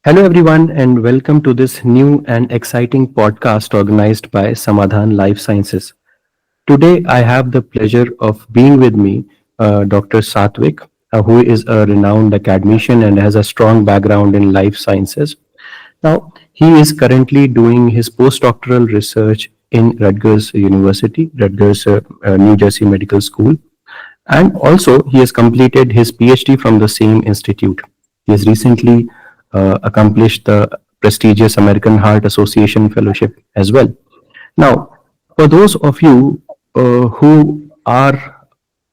Hello, everyone, and welcome to this new and exciting podcast organized by Samadhan Life Sciences. Today, I have the pleasure of being with me Dr. Satvik, who is a renowned academician and has a strong background in life sciences. Now, he is currently doing his postdoctoral research in Rutgers University, Rutgers, New Jersey Medical School, and also he has completed his PhD from the same institute. He has recently accomplished the prestigious American Heart Association Fellowship as well. Now, for those of you who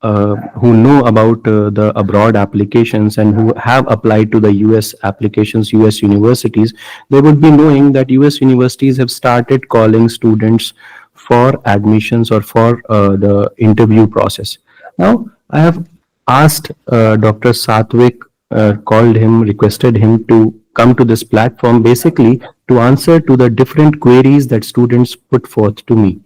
know about the abroad applications and who have applied to the US applications, US universities, they would be knowing that US universities have started calling students for admissions or for the interview process. Now, I have asked Dr. Satvik, called him, requested him to come to this platform basically to answer to the different queries that students put forth to me.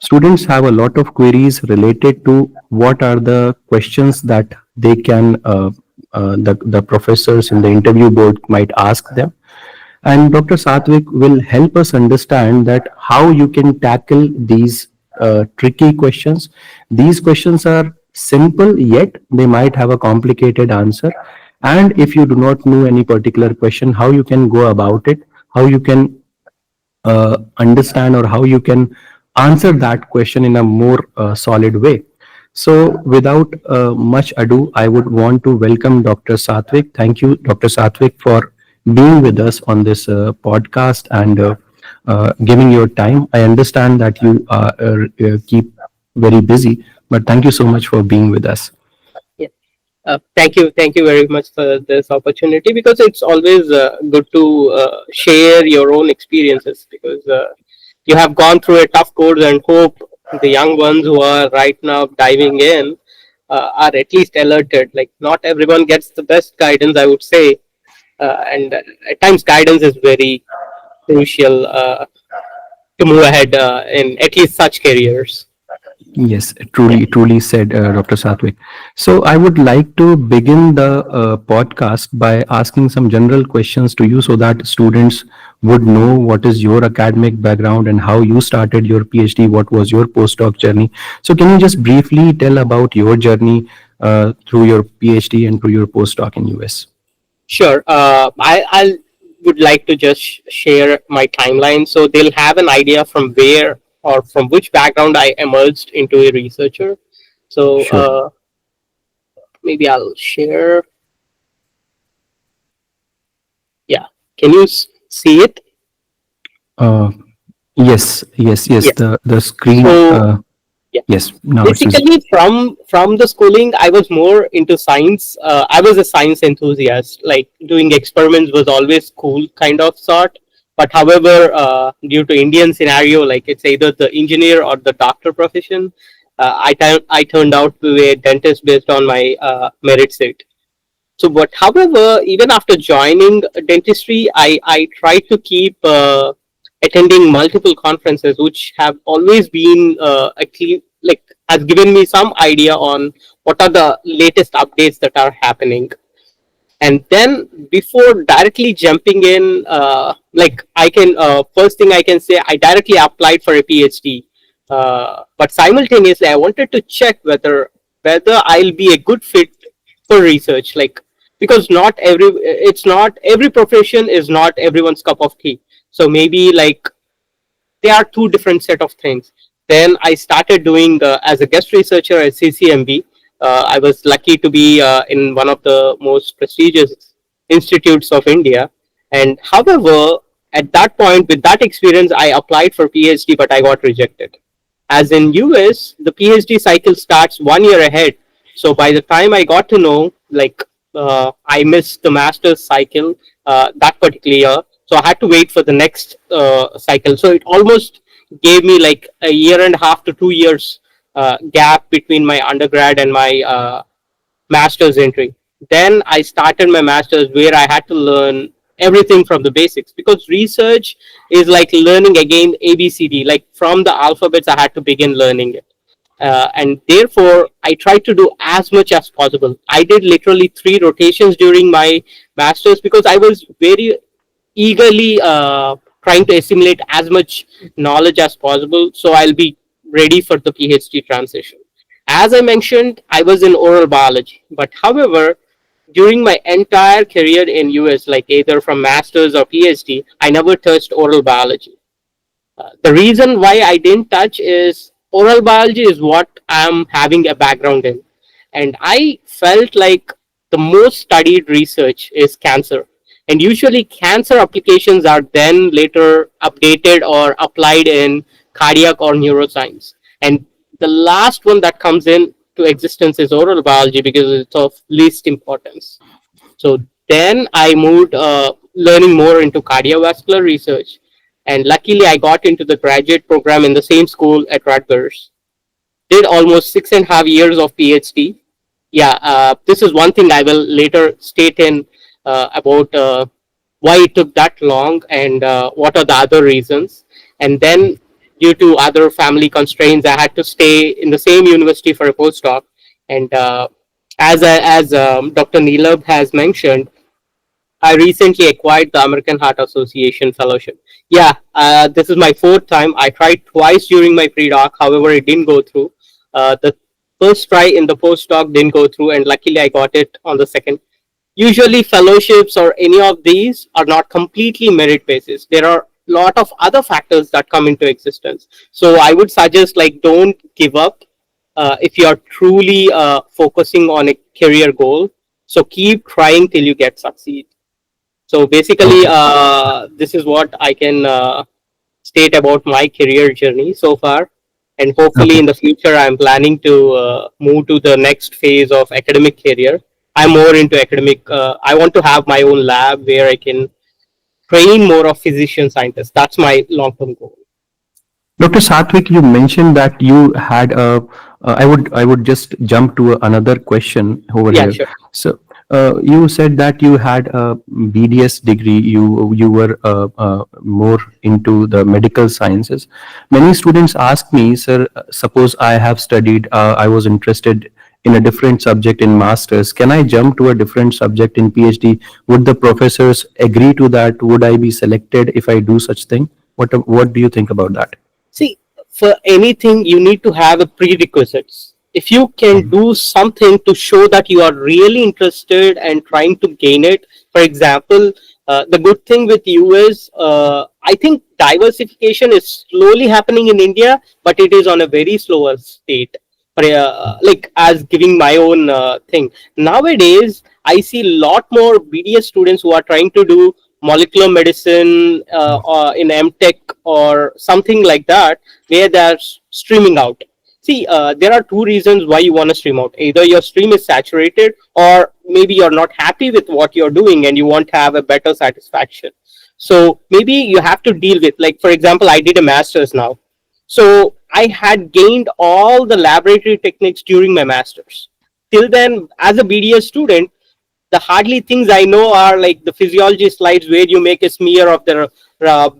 Students have a lot of queries related to what are the questions that they can, the professors in the interview board might ask them. And Dr. Satvik will help us understand that how you can tackle these tricky questions. These questions are simple, yet they might have a complicated answer. And if you do not know any particular question, how you can go about it, how you can understand or how you can answer that question in a more solid way. So, without much ado, I would want to welcome Dr. Satvik. Thank you, Dr. Satvik, for being with us on this podcast and giving your time. I understand that you keep very busy, but thank you so much for being with us. Yeah. Thank you very much for this opportunity because it's always good to share your own experiences because you have gone through a tough course and hope the young ones who are right now diving in are at least alerted. Like not everyone gets the best guidance, I would say, and at times guidance is very crucial to move ahead in at least such careers. Yes, Yeah. truly said, Dr. Satvik. So I would like to begin the podcast by asking some general questions to you so that students would know what is your academic background and how you started your PhD, what was your postdoc journey. So can you just briefly tell about your journey through your PhD and through your postdoc in US? Sure. I would like to just share my timeline so they'll have an idea from where or from which background I emerged into a researcher. So Sure. maybe I'll share. Yeah. Can you see it? Uh, yes. Yeah. The screen. So yeah. Yes, now it's visible. Basically, from the schooling, I was more into science. I was a science enthusiast. Like doing experiments was always cool, kind of sort. But however, due to Indian scenario, like it's either the engineer or the doctor profession, I turned out to be a dentist based on my merit set. So, but however, even after joining dentistry, I tried to keep attending multiple conferences, which have always been like has given me some idea on what are the latest updates that are happening. And then before directly jumping in, like I can first thing I can say, I directly applied for a PhD, but simultaneously I wanted to check whether I'll be a good fit for research, like because not every profession is not everyone's cup of tea. So maybe like they are two different set of things. Then I started doing as a guest researcher at CCMB. I was lucky to be in one of the most prestigious institutes of India. And however, at that point, with that experience, I applied for PhD, but I got rejected. As in US, the PhD cycle starts 1 year ahead. So by the time I got to know, like I missed the master's cycle that particular year, so I had to wait for the next cycle. So it almost gave me like a year and a half to 2 years gap between my undergrad and my master's entry. Then I started my master's where I had to learn everything from the basics because research is like learning again ABCD. Like from the alphabets, I had to begin learning it. and therefore I tried to do as much as possible. I did literally 3 rotations during my masters because I was very eagerly trying to assimilate as much knowledge as possible, so I'll be ready for the PhD transition. As I mentioned, I was in oral biology, but however, during my entire career in US, like either from masters or PhD, I never touched oral biology. The reason why I didn't touch is oral biology is what I'm having a background in. And I felt like the most studied research is cancer. And usually, cancer applications are then later updated or applied in cardiac or neuroscience. And the last one that comes in to existence is oral biology because it's of least importance. So then I moved learning more into cardiovascular research. And luckily, I got into the graduate program in the same school at Rutgers. Did almost 6.5 years of PhD. Yeah, this is one thing I will later state in about why it took that long and what are the other reasons. And then, due to other family constraints, I had to stay in the same university for a postdoc. And as Dr. Neelab has mentioned, I recently acquired the American Heart Association fellowship. Yeah, this is my fourth time. I tried twice during my pre-doc, however, it didn't go through. The first try in the postdoc didn't go through, and luckily I got it on the second. Usually, fellowships or any of these are not completely merit basis. There are a lot of other factors that come into existence. So I would suggest, like, don't give up if you are truly focusing on a career goal. So keep trying till you get succeed. So basically, Okay. this is what I can state about my career journey so far. And hopefully, Okay. in the future, I'm planning to move to the next phase of academic career. I'm more into academic. I want to have my own lab where I can train more of physician scientists. That's my long-term goal. Dr. Satvik, you mentioned that you had a. I would just jump to another question over Yeah, here. sure. So you said that you had a BDS degree. You were more into the medical sciences. Many students ask me, sir, suppose I have studied. I was interested in a different subject in masters. Can I jump to a different subject in PhD? Would the professors agree to that? Would I be selected if I do such thing? What do you think about that? See, for anything, you need to have a prerequisites. If you can do something to show that you are really interested and trying to gain it, for example, the good thing with you is, I think diversification is slowly happening in India, but it is on a very slower state. Like, as giving my own thing nowadays, I see a lot more BDS students who are trying to do molecular medicine or in MTech or something like that, where they're streaming out. See, there are two reasons why you want to stream out. Either your stream is saturated, or maybe you're not happy with what you're doing and you want to have a better satisfaction. So maybe you have to deal with, like, for example, I did a master's now. So I had gained all the laboratory techniques during my master's. Till then, as a BDS student, the hardly things I know are like the physiology slides where you make a smear of the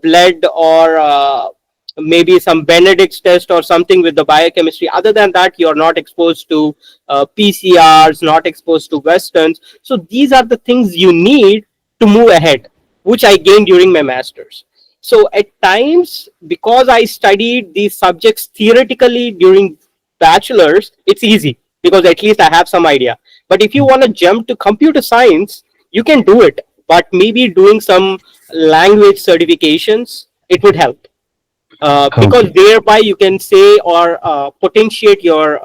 blood, or maybe some Benedict's test or something with the biochemistry. Other than that, you're not exposed to PCRs, not exposed to Westerns. So these are the things you need to move ahead, which I gained during my master's. So at times, because I studied these subjects theoretically during bachelor's, it's easy because at least I have some idea. But if you want to jump to computer science, you can do it. But maybe doing some language certifications, it would help. Because Okay. thereby you can say or potentiate your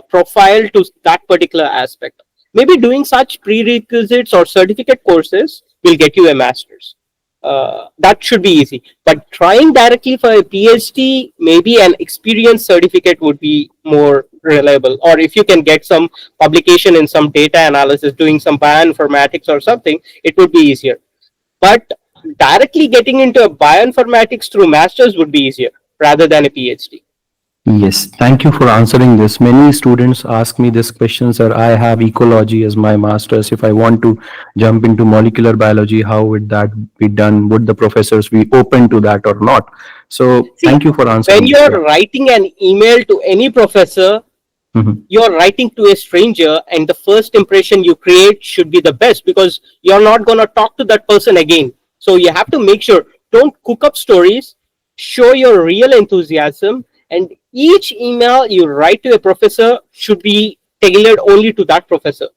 profile to that particular aspect. Maybe doing such prerequisites or certificate courses will get you a master's. That should be easy. But trying directly for a PhD, maybe an experience certificate would be more reliable. Or if you can get some publication in some data analysis, doing some bioinformatics or something, it would be easier. But directly getting into a bioinformatics through masters would be easier rather than a PhD. Yes, thank you for answering this. Many students ask me this question, sir. I have ecology as my master's. If I want to jump into molecular biology, how would that be done? Would the professors be open to that or not? So, See, thank you for when answering this. Yeah. you're writing an email to any professor, Mhm. you're writing to a stranger, and the first impression you create should be the best, because you're not going to talk to that person again. So you have to make sure, don't cook up stories, show your real enthusiasm, and each email you write to a professor should be tailored only to that professor.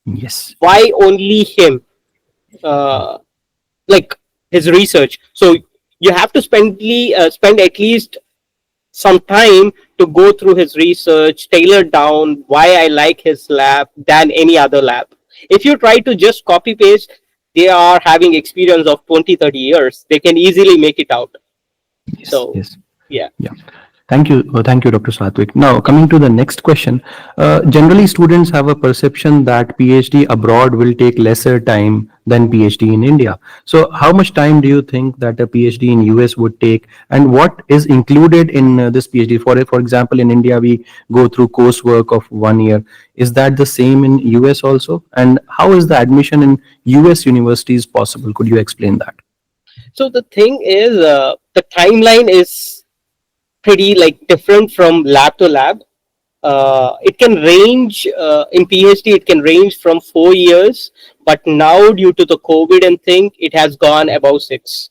Yes. Why only him? uh, like his research. So you have to spend at least some time to go through his research, tailor down why I like his lab than any other lab. If you try to just copy paste, they are having experience of 20, 30 years. They can easily make it out. Yes. So, Yes. yeah. Yeah. Thank you, Dr. Satvik. Now, coming to the next question, generally students have a perception that PhD abroad will take lesser time than PhD in India. So, how much time do you think that a PhD in US would take, and what is included in this PhD? For example, in India we go through coursework of 1 year. Is that the same in US also? And how is the admission in US universities possible? Could you explain that? So the thing is, the timeline is pretty like different from lab to lab. It can range in PhD. It can range from 4 years, but now due to the COVID and thing, it has gone above 6.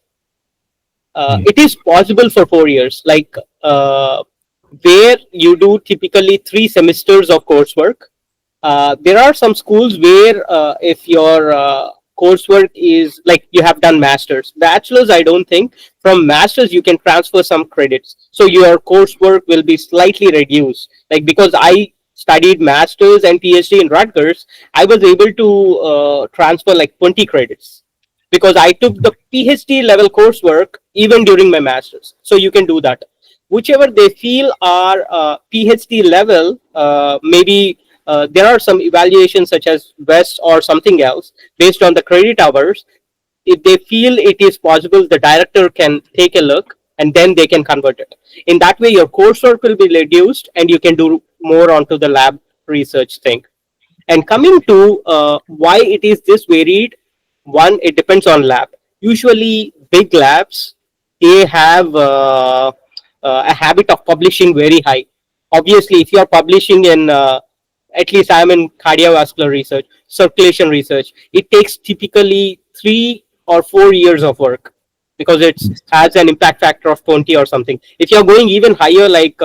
Yeah. It is possible for 4 years, like where you do typically 3 semesters of coursework. There are some schools where if your coursework is like you have done masters, bachelors, I don't think. From masters, you can transfer some credits, so your coursework will be slightly reduced. Like because I studied masters and PhD in Rutgers, I was able to transfer like 20 credits because I took the PhD level coursework even during my masters. So you can do that. Whichever they feel are PhD level, maybe there are some evaluations such as West or something else based on the credit hours. If they feel it is possible, the director can take a look and then they can convert it. In that way, your coursework will be reduced and you can do more onto the lab research thing. And coming to why it is this varied, one, it depends on lab. Usually, big labs, they have a habit of publishing very high. Obviously, if you are publishing in, at least I am in cardiovascular research, circulation research, it takes typically 3 or 4 years of work because it has an impact factor of 20 or something. If you're going even higher, like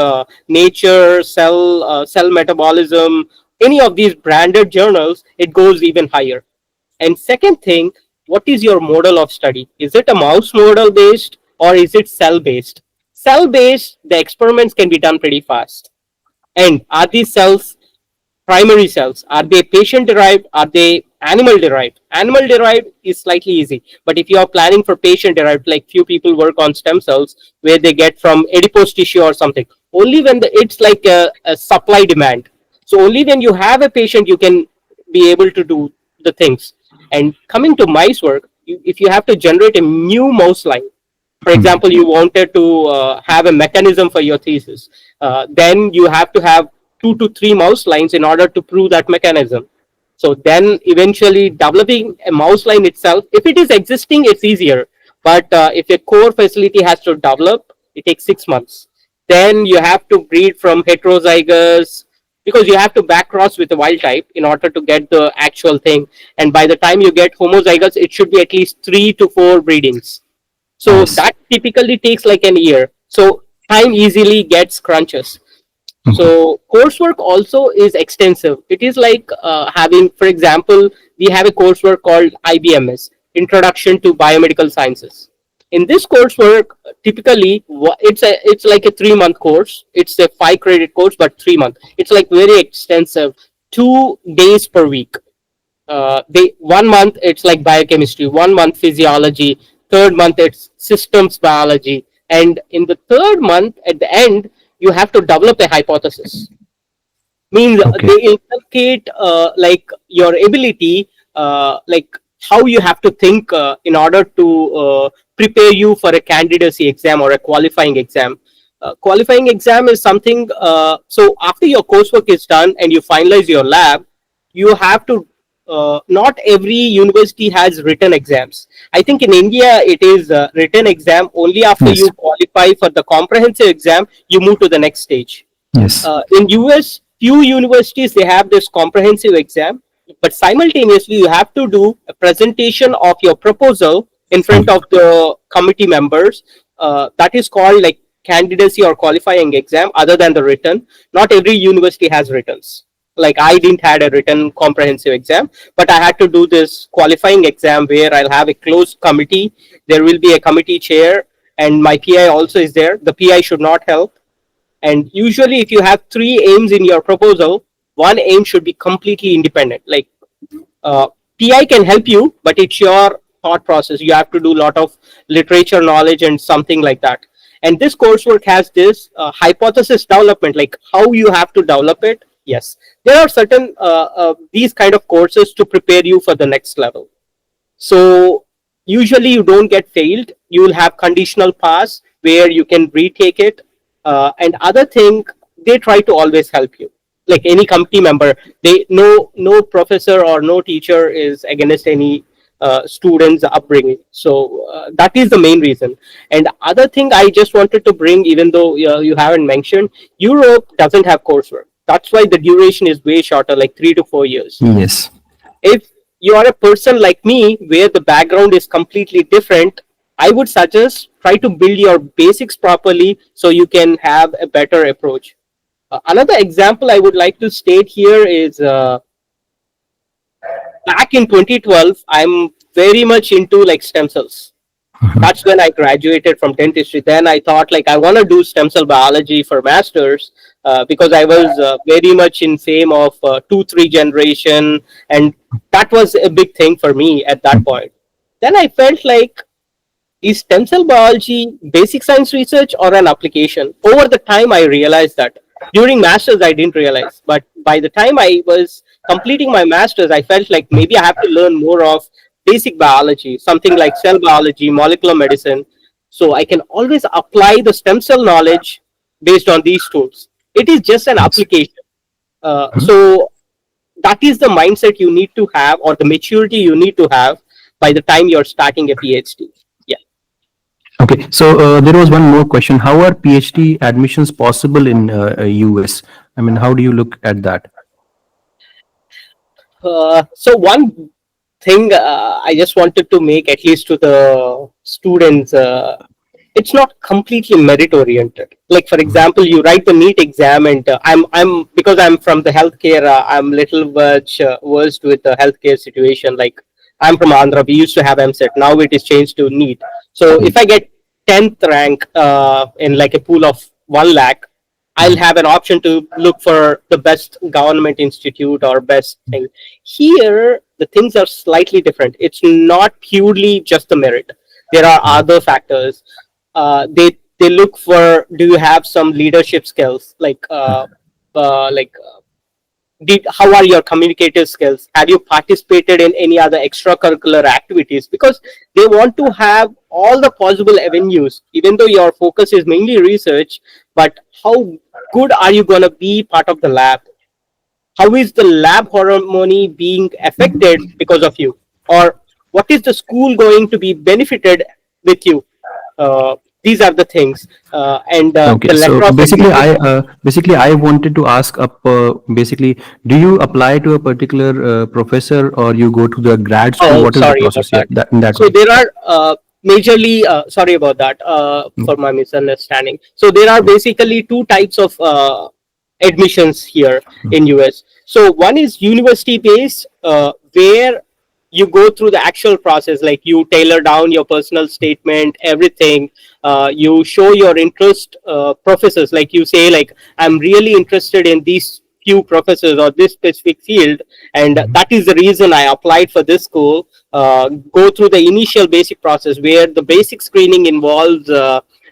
Nature, Cell Metabolism, any of these branded journals, it goes even higher. And second thing, what is your model of study? Is it a mouse model based or is it cell based? Cell based, the experiments can be done pretty fast. And are these cells primary cells? Are they patient derived? Are they animal derived? Animal derived is slightly easy, but if you are planning for patient derived, like few people work on stem cells where they get from adipose tissue or something, only when it's like a supply demand. So only when you have a patient you can be able to do the things. And coming to mice work, if you have to generate a new mouse line, for example, you wanted to have a mechanism for your thesis, then you have to have 2 to 3 mouse lines in order to prove that mechanism. So then eventually developing a mouse line itself, if it is existing, it's easier. But if a core facility has to develop, it takes 6 months. Then you have to breed from heterozygous, because you have to backcross with the wild type in order to get the actual thing. And by the time you get homozygous, it should be at least 3 to 4 breedings. So Nice. that typically takes like an year. So time easily gets crunches. Mhm. So coursework also is extensive. It is like having, for example, we have a coursework called IBMS, Introduction to Biomedical Sciences. In this coursework, typically it's like a 3 month course. It's a 5 credit course, but 3 month. It's like very extensive. 2 days per week. They 1 month it's like biochemistry, 1 month physiology, third month it's systems biology, and in the third month at the end you have to develop a hypothesis. Means Okay. they inculcate like your ability, like how you have to think in order to prepare you for a candidacy exam or a qualifying exam. Qualifying exam is something, so after your coursework is done and you finalize your lab, you have to, not every university has written exams. I think in India it is written exam. Only after Yes. you qualify for the comprehensive exam, you move to the next stage. Yes. In US, few universities they have this comprehensive exam, but simultaneously you have to do a presentation of your proposal in front Okay. of the committee members. That is called like candidacy or qualifying exam. Other than the written, not every university has writtens. Like I didn't had a written comprehensive exam, but I had to do this qualifying exam where I'll have a closed committee. There will be a committee chair, and my PI also is there. The PI should not help, and usually, if you have three aims in your proposal, one aim should be completely independent. Like uh, PI can help you, but it's your thought process. You have to do a lot of literature knowledge and something like that. And this coursework has this hypothesis development, like how you have to develop it. Yes, there are certain these kind of courses to prepare you for the next level. So usually you don't get failed. You will have conditional pass where you can retake it. And other thing, they try to always help you. Like any committee member, they no professor or no teacher is against any students' upbringing. So that is the main reason. And other thing I just wanted to bring, even though you haven't mentioned, Europe doesn't have coursework. That's why the duration is way shorter, like 3 to 4 years. Yes. If you are a person like me where the background is completely different, I would suggest try to build your basics properly so you can have a better approach. Another example I would like to state here is back in 2012, I'm very much into like stem cells. That's when I graduated from dentistry. Then I thought like I want to do stem cell biology for masters, because I was very much in fame of 2 3 generation, and that was a big thing for me at that point. Then I felt like, is stem cell biology basic science research or an application? Over the time, I realized that. During masters, I didn't realize, but by the time I was completing my masters, I felt like maybe I have to learn more of basic biology, something like cell biology, molecular medicine, so I can always apply the stem cell knowledge based on these tools. It is just an Yes. application. So that is the mindset you need to have, or the maturity you need to have by the time you're starting a PhD. Yeah. Okay, so there was one more question. How are PhD admissions possible in US? I mean, how do you look at that? So one thing I just wanted to make, at least to the students, it's not completely merit oriented. Like for example, you write the NEET exam, and I'm because I'm from the healthcare, I'm little much versed with the healthcare situation. Like I'm from Andhra, we used to have MSET, now it is changed to NEET. So if I get 10th rank in like a pool of 1 lakh, I'll have an option to look for the best government institute or best thing. Here, the things are slightly different. It's not purely just the merit. There are other factors. They look for, do you have some leadership skills, like how are your communicative skills, have you participated in any other extracurricular activities, because they want to have all the possible avenues, even though your focus is mainly research, but how good are you going to be part of the lab, how is the lab harmony being affected because of you, or what is the school going to be benefited with you. These are the things, and Okay, the so letter of recommendation. basically I wanted to ask up basically, do you apply to a particular professor or you go to the grad school? Oh, What is the sorry about process here? that. That in that So way? there are majorly, sorry about that for my misunderstanding. So there are basically two types of admissions here in US. So one is university based, where you go through the actual process, like you tailor down your personal statement, everything. You show your interest, professors, like you say, like I'm really interested in these few professors or this specific field, and that is the reason I applied for this school. Go through the initial basic process where the basic screening involves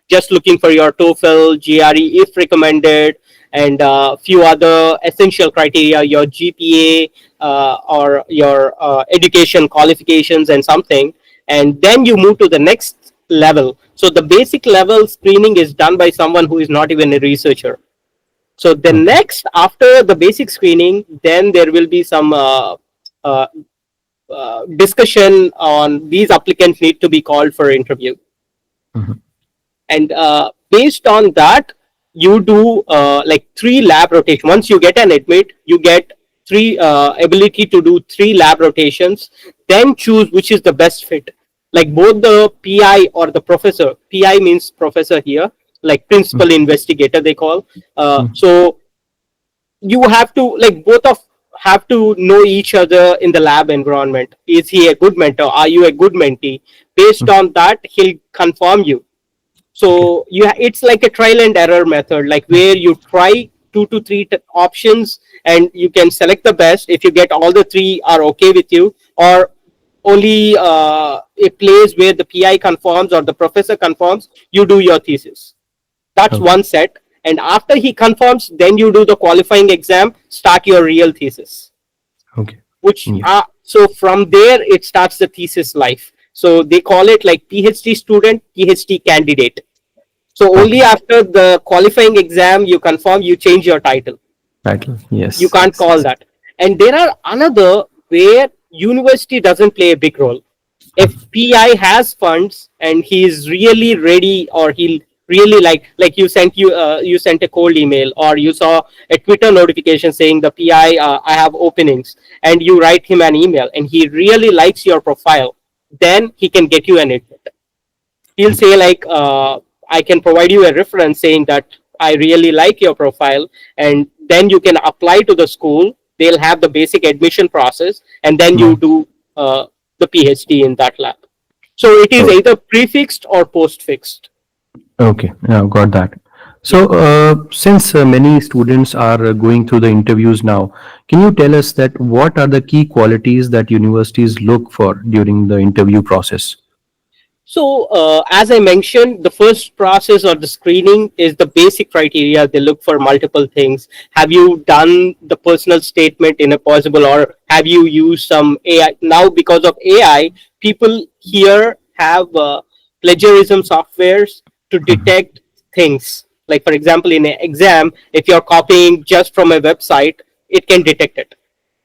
just looking for your TOEFL, GRE if recommended, and a few other essential criteria, your GPA, or your education qualifications and something. And then you move to the next level. So the basic level screening is done by someone who is not even a researcher. So the Okay. next, after the basic screening, then there will be some uh, discussion on these applicants need to be called for interview. Mhm. And based on that, you do like 3 lab rotation. Once you get an admit, you get three ability to do 3 lab rotations, then choose which is the best fit. Like both the PI or the professor, PI means professor here, like principal investigator they call. Mhm. So you have to, like, both of have to know each other in the lab environment. Is he a good mentor? Are you a good mentee? Based Mhm. on that, he'll confirm you. Okay. So it's like a trial and error method, like where you try 2 to 3 options and you can select the best. If you get all the three are okay with you, or only a place where the PI confirms or the professor confirms, you do your thesis. That's Okay. one set. And after he confirms, then you do the qualifying exam, start your real thesis. Okay. Which Yeah. so from there it starts the thesis life. So they call it like PhD student, PhD candidate. So only Okay. after the qualifying exam you confirm, you change your title. Title. You Yes. can't Yes. call Yes. that. And there are another where university doesn't play a big role. If PI has funds and he is really ready, or he'll really like you sent a cold email, or you saw a Twitter notification saying the PI I have openings, and you write him an email and he really likes your profile, then he can get you an admit. He'll Okay. say like I can provide you a reference saying that I really like your profile, and then you can apply to the school. They'll have the basic admission process, and then you Mhm. do the PhD in that lab. So it is Oh, either prefixed or postfixed. okay. Got that. Yeah. So, since many students are going through the interviews now, can you tell us that what are the key qualities that universities look for during the interview process? So, as I mentioned, the first process or the screening is the basic criteria. They look for multiple things. Have you done the personal statement in a possible, or have you used some AI? Now, because of AI, people here have plagiarism softwares to detect things. Like, for example, in an exam, if you're copying just from a website, it can detect it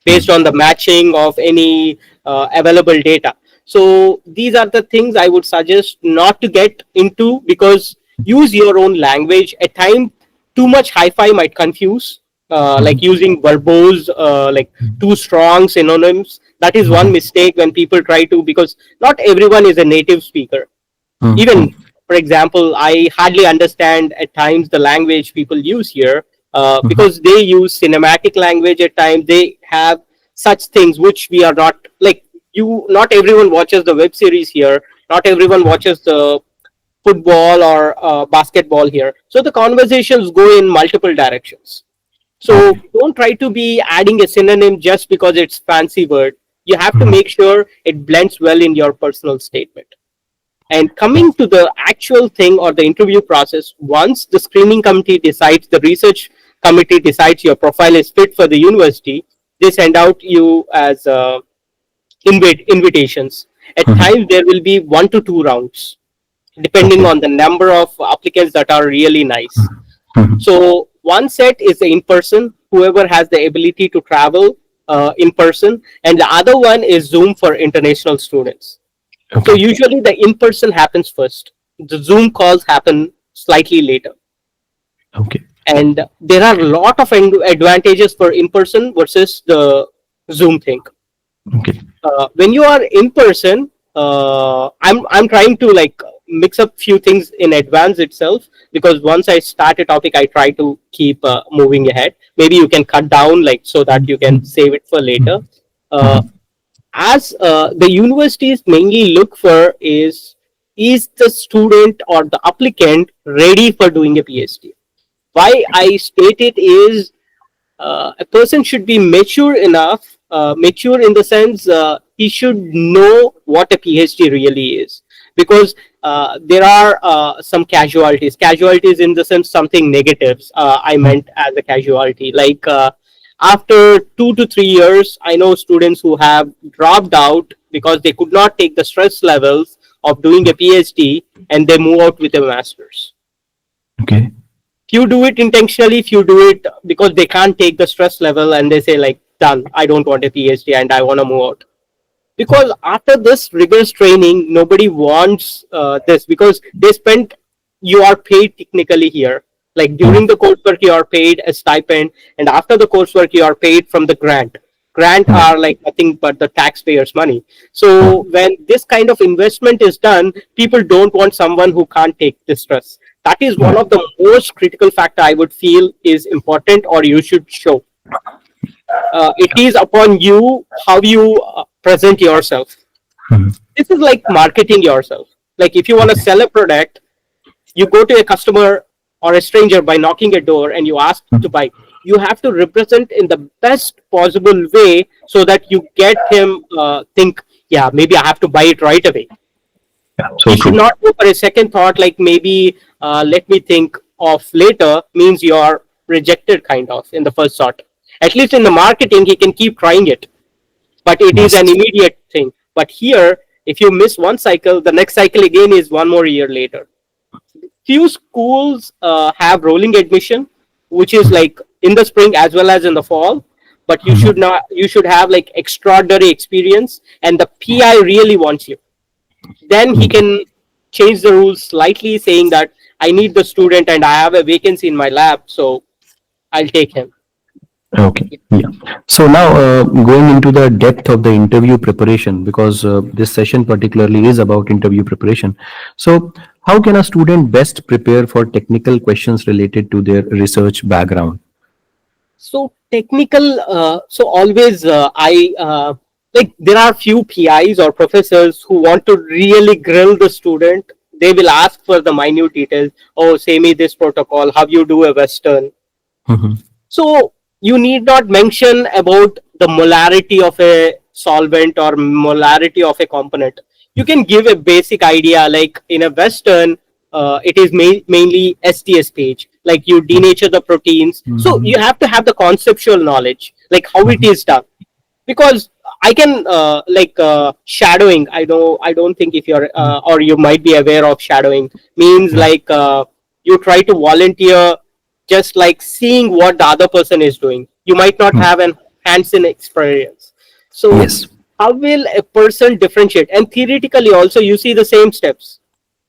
based on the matching of any available data. So these are the things I would suggest not to get into, because use your own language. At time, too much hi-fi might confuse, like Mhm. using verbose, like too strong synonyms. That is one Mhm. mistake when people try to, because not everyone is a native speaker. Even, Mhm. for example, I hardly understand at times the language people use here, Mhm. because they use cinematic language. At times they have such things which we are not, like, you not everyone watches the web series here, not everyone watches the football or basketball here, so the conversations go in multiple directions. So Okay. don't try to be adding a synonym just because it's fancy word. You have to Mhm. make sure it blends well in your personal statement. And Yeah. coming to the actual thing or the interview process, once the screening committee decides, the research committee decides your profile is fit for the university, they send out you as invitations. At Mhm. times, there will be 1 to 2 rounds, depending Okay. on the number of applicants that are really nice. Mhm. So, one set is in person, whoever has the ability to travel in person, and the other one is Zoom for international students. So Okay. usually the in-person happens first. The Zoom calls happen slightly later. Okay. And there are a lot of advantages for in-person versus the Zoom thing. Okay. When you are in person, I'm trying to like mix up few things in advance itself, because once I start a topic, I try to keep moving ahead. Maybe you can cut down, like, so that you can save it for later. Uh, Mhm. as the universities mainly look for is the student or the applicant ready for doing a PhD? Why I state it is, a person should be mature enough, mature in the sense he should know what a PhD really is, because there are some casualties in the sense something negatives. I meant as a casualty, like after 2 to 3 years, I know students who have dropped out because they could not take the stress levels of doing a PhD. and they move out with a master's. Okay. Few do it intentionally, few do it because they can't take the stress level and they say like, done, I don't want a PhD and I want to move out. Because after this rigorous training, nobody wants this, because they spent, you are paid technically here. Like during Mm, the coursework, you are paid a stipend, and after the coursework, you are paid from the grant. Grant mm, are like nothing but the taxpayers' money. So mm. when this kind of investment is done, people don't want someone who can't take the stress. That is one of Right. the most critical factor I would feel is important, or you should show. It is upon you how you present yourself. Mhm. This is like marketing yourself. Like if you want to Okay. sell a product, you go to a customer or a stranger by knocking a door and you ask to Mm. buy. You have to represent in the best possible way so that you get him think, yeah, maybe I have to buy it right away. Yeah, He so should true. not go for a second thought, like maybe let me think of later, means you're rejected kind of in the first thought. At least in the marketing, he can keep trying it, but it is an Yes. immediate thing. But here, if you miss one cycle, the next cycle again is one more year later. Few schools have rolling admission, which is Mhm. like in the spring as well as in the fall. But you should Mhm. not. You should have like extraordinary experience, and the PI really wants you. Then he Okay. can change the rules slightly, saying that I need the student and I have a vacancy in my lab, so I'll take him. Okay. Yeah. So now going into the depth of the interview preparation, because this session particularly is about interview preparation. So how can a student best prepare for technical questions related to their research background? So technical, so always I like there are few PIs or professors who want to really grill the student. They will ask for the minute details. Oh, say me this protocol, how you do a Western. Mhm. So you need not mention about the molarity of a solvent or molarity of a component. You can give a basic idea, like in a Western, it is mainly STS stage, like you denature the proteins. So Mhm. you have to have the conceptual knowledge, like how it Mhm. is done. Because I can like shadowing. I don't think if you're or you might be aware of shadowing means Yeah. like you try to volunteer, just like seeing what the other person is doing. You might not Yeah. have an hands-on experience. So Yes. how will a person differentiate? And theoretically also, you see the same steps.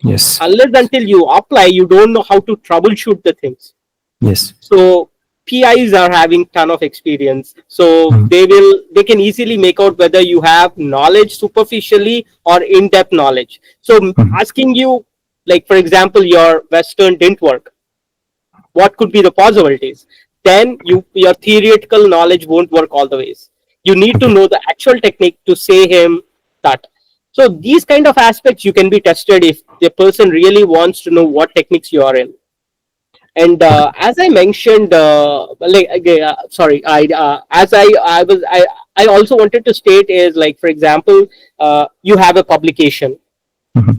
Yes. Unless until you apply, you don't know how to troubleshoot the things. Yes. So PIs are having ton of experience, so Mhm. they can easily make out whether you have knowledge superficially or in-depth knowledge. So Mhm. asking you, like for example, your Western didn't work, what could be the possibilities? Then your theoretical knowledge won't work all the ways. You need to Okay. know the actual technique to say him that. So these kind of aspects you can be tested if the person really wants to know what techniques you are in. And Okay. as I mentioned, like sorry, I also wanted to state is like for example, you have a publication. Mhm.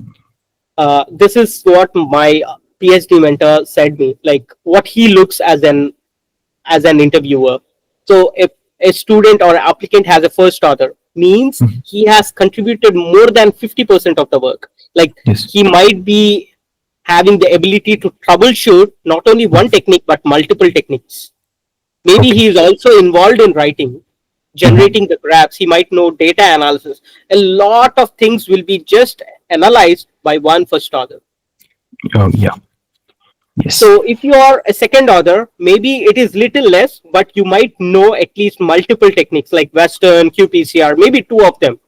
This is what my PhD mentor said me, like what he looks as an interviewer. So if a student or applicant has a first author, means Mhm. he has contributed more than 50% of the work. Like Yes. he might be having the ability to troubleshoot not only one Mhm. technique but multiple techniques. Maybe Okay. he is also involved in writing, Mhm. generating the graphs. He might know data analysis. A lot of things will be just analyzed by one first author. Oh, yeah. Yes. So if you are a second author, maybe it is little less, but you might know at least multiple techniques like Western, qPCR, maybe two of them,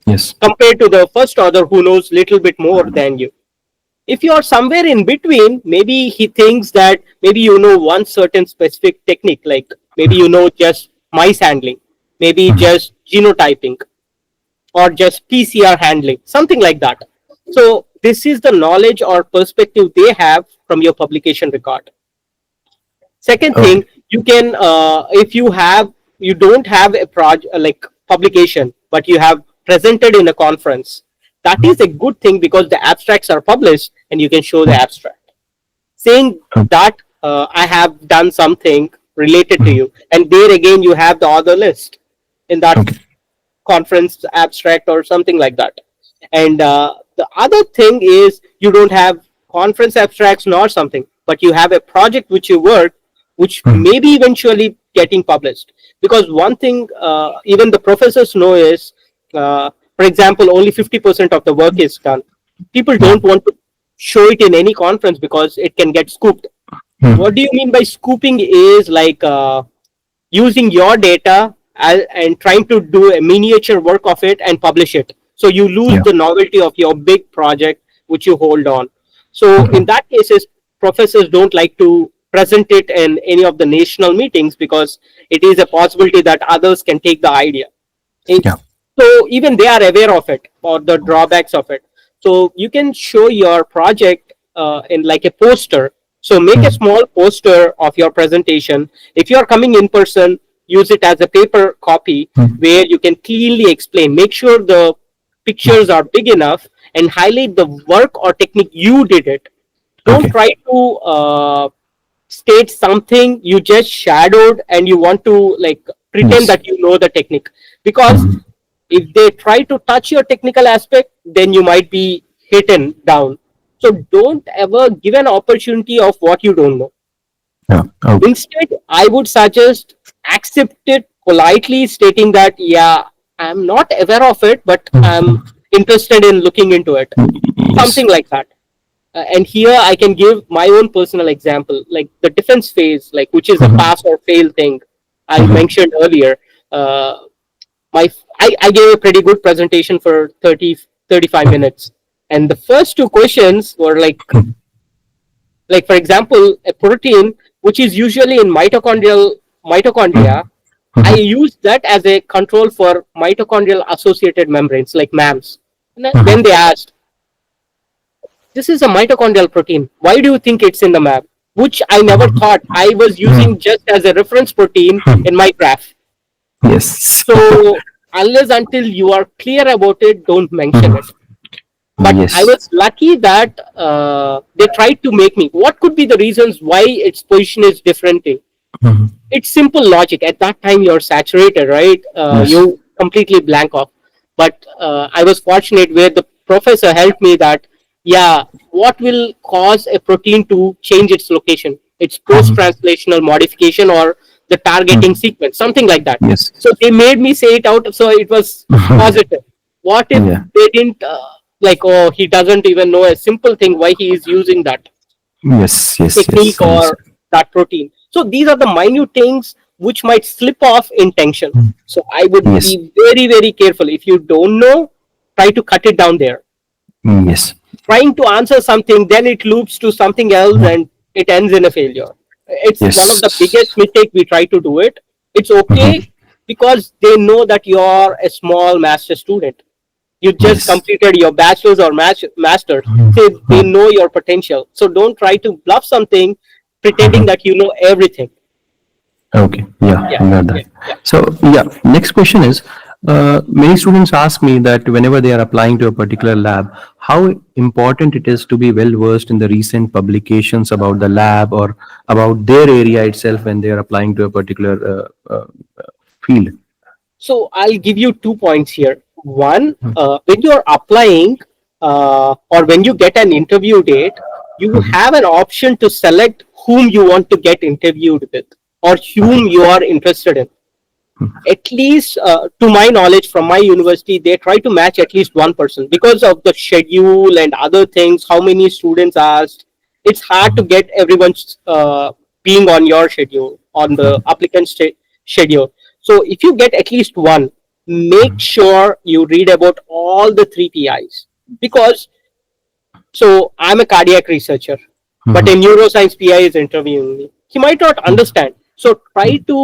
Yes. compared to the first author who knows little bit more than you. If you are somewhere in between, maybe he thinks that maybe you know one certain specific technique, like maybe you know just mice handling, maybe Mhm. just genotyping, or just PCR handling, something like that. So this is the knowledge or perspective they have from your publication record. Second Okay. thing, you can if you don't have a project like publication, but you have presented in a conference, that is a good thing because the abstracts are published and you can show the Mhm. abstract saying that I have done something related to Mhm. you, and there again you have the other list in that Okay. conference abstract or something like that. And the other thing is you don't have conference abstracts nor something, but you have a project which you work, which Hmm. may be eventually getting published. Because one thing even the professors know is, for example, only 50% of the work is done. People Yeah. don't want to show it in any conference because it can get scooped. What Hmm. do you mean by scooping? Is like using your data and trying to do a miniature work of it and publish it. So you lose Yeah. the novelty of your big project which you hold on. So in Hmm. that cases, professors don't like to present it in any of the national meetings because it is a possibility that others can take the idea. It- Yeah. so even they are aware of it or the drawbacks of it. So you can show your project in like a poster. So make a Hmm. small poster of your presentation. If you are coming in person, use it as a paper copy Hmm. where you can clearly explain. Make sure the pictures are big enough and highlight the work or technique you did it. Don't Okay. try to state something you just shadowed and you want to like pretend Yes. that you know the technique. Because Hmm. if they try to touch your technical aspect, then you might be hidden down. So don't ever give an opportunity of what you don't know. Yeah. Okay. Instead, I would suggest accept it politely, stating that, yeah, I'm not aware of it, but I'm Hmm. interested in looking into it. Yes. Something like that. And here I can give my own personal example, like the defense phase, like which is a Hmm. pass or fail thing I Hmm. mentioned earlier. Uh, I gave a pretty good presentation for 30 35 minutes, and the first two questions were like for example, a protein which is usually in mitochondria. I Hmm. used that as a control for mitochondrial associated membranes, like MAMs. And then Hmm. they asked, this is a mitochondrial protein. Why do you think it's in the map? Which I never thought. I was Hmm. using just as a reference protein in my graph. Yes. So unless until you are clear about it, don't mention Hmm. it. But I Yes. was lucky that they tried to make me. What could be the reasons why its position is different? Hmm. It's simple logic. At that time, you're saturated, right? Yes. You completely blank off. But I was fortunate where the professor helped me that, yeah, what will cause a protein to change its location? It's post Hmm. translational modification or the targeting Hmm. sequence, something like that. Yes. So they made me say it out. So it was positive. What if Yeah. they didn't, like, oh, he doesn't even know a simple thing why he is using that Yes. Yes. technique Yes. or Understand. that protein. So these are the minute things which might slip off in tension. So I would Yes. be very, very careful. If you don't know, try to cut it down there. Yes. Trying to answer something, then it loops to something else and it ends in a failure. It's one of the Yes. biggest mistake we try to do it. It's okay Hmm. because they know that you're a small master student. You just Yes. completed your bachelor's or master's. So they Hmm. know your potential. So don't try to bluff something pretending that you know everything. Okay, yeah, Yeah, got yeah, that. yeah. So, yeah, next question is, many students ask me that whenever they are applying to a particular lab, how important it is to be well versed in the recent publications about the lab or about their area itself when they are applying to a particular field. So I'll give you 2 points here. One, when you're applying or when you get an interview date, you have an option to select whom you want to get interviewed with or Okay. whom you are interested in. At least to my knowledge from my university, they try to match at least one person because of the schedule and other things, how many students asked. It's hard to get everyone being on your schedule, on the applicant's schedule. So if you get at least one, make sure you read about all the three PIs. Because so I'm a cardiac researcher, but a Mhm. neuroscience PI is interviewing me. He might not understand. So try to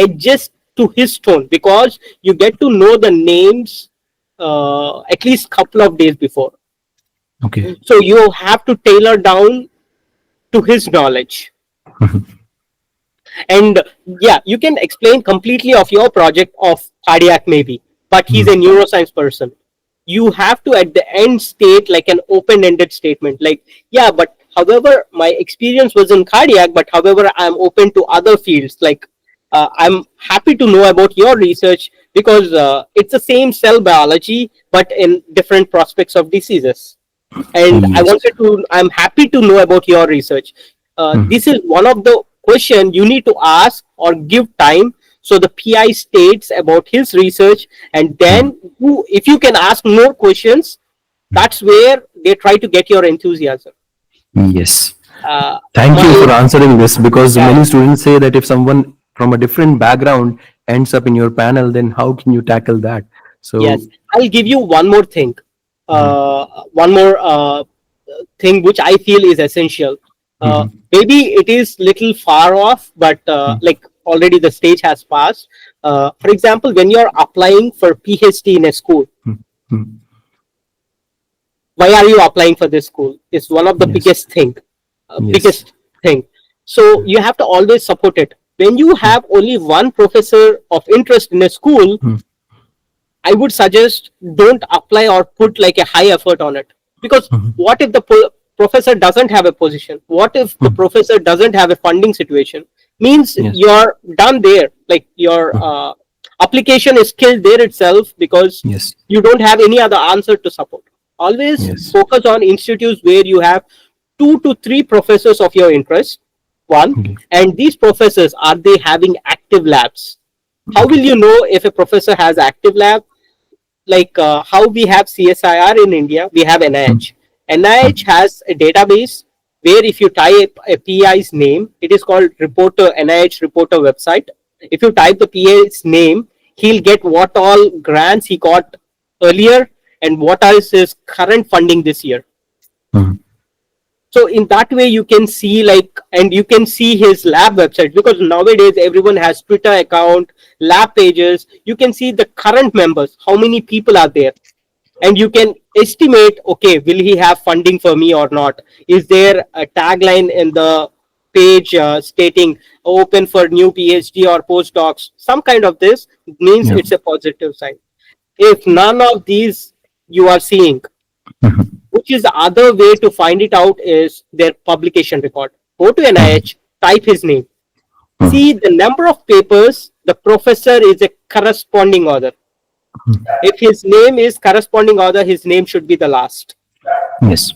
adjust to his tone because you get to know the names at least couple of days before. Okay. So you have to tailor down to his knowledge. And yeah, you can explain completely of your project of cardiac maybe, but he's a neuroscience person. You have to at the end state like an open-ended statement, like, yeah, but however my experience was in cardiac, but however I'm open to other fields like I'm happy to know about your research because it's the same cell biology but in different prospects of diseases. And Yes. I'm happy to know about your research. This is one of the question you need to ask or give time so the PI states about his research, and then if you can ask more questions, that's where they try to get your enthusiasm. Yes. Uh, Thank you my for answering this, because Yeah, many students say that if someone from a different background ends up in your panel, then how can you tackle that? So, yes, I'll give you one more thing. One more thing which I feel is essential. Maybe it is little far off, but like already the stage has passed. For example, when you're applying for PhD in a school, why are you applying for this school? Is one of the yes, yes, biggest thing. So you have to always support it. When you have only one professor of interest in a school, I would suggest don't apply or put like a high effort on it, because what if the professor doesn't have a position? What if the professor doesn't have a funding situation? Means yes, you're done there. Like your application is killed there itself because yes, you don't have any other answer to support. Always yes. focus on institutes where you have 2 to 3 professors of your interest. One, Okay, and these professors, are they having active labs? How will okay, you know if a professor has active lab? Like how we have CSIR in India, we have NIH. NIH has a database where if you type a PI's name, it is called Reporter, NIH Reporter website. If you type the PI's name, he'll get what all grants he got earlier and what is his current funding this year. So in that way you can see, like, and you can see his lab website, because nowadays everyone has Twitter account, lab pages. You can see the current members, how many people are there, and you can estimate, okay, will he have funding for me or not? Is there a tagline in the page stating open for new PhD or postdocs? Some kind of this means yeah, it's a positive sign. If none of these you are seeing, which is the other way to find it out is their publication record. Go to NIH, type his name, see the number of papers the professor is a corresponding author. If his name is corresponding author, his name should be the last. yes,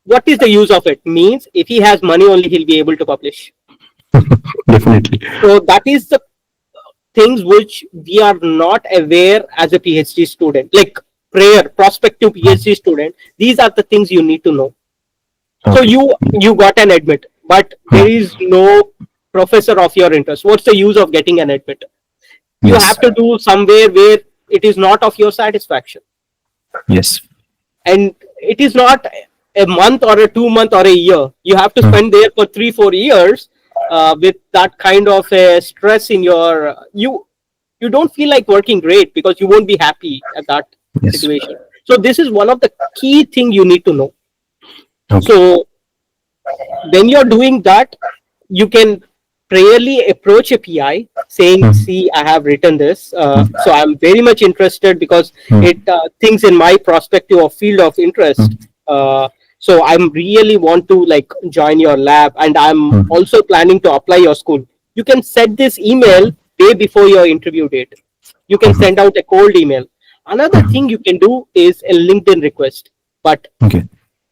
What is the use of it? Means if he has money only, he'll be able to publish. definitely. So that is the things which we are not aware as a PhD student, like prayer, prospective PhD student. These are the things you need to know. So Okay, you got an admit, but there is no professor of your interest. What's the use of getting an admit? You yes, have to do somewhere where it is not of your satisfaction, yes, and it is not a month or a 2 month or a year. You have to spend there for 3 4 years with that kind of a stress in your you don't feel like working great because you won't be happy at that yes, situation. So this is one of the key thing you need to know. okay, So when you're doing that, you can prayerly approach a PI saying, "See, I have written this, so I'm very much interested because it things in my perspective or field of interest. So I'm really want to like join your lab, and I'm also planning to apply your school." You can set this email way before your interview date. You can send out a cold email. Another thing you can do is a LinkedIn request, but okay,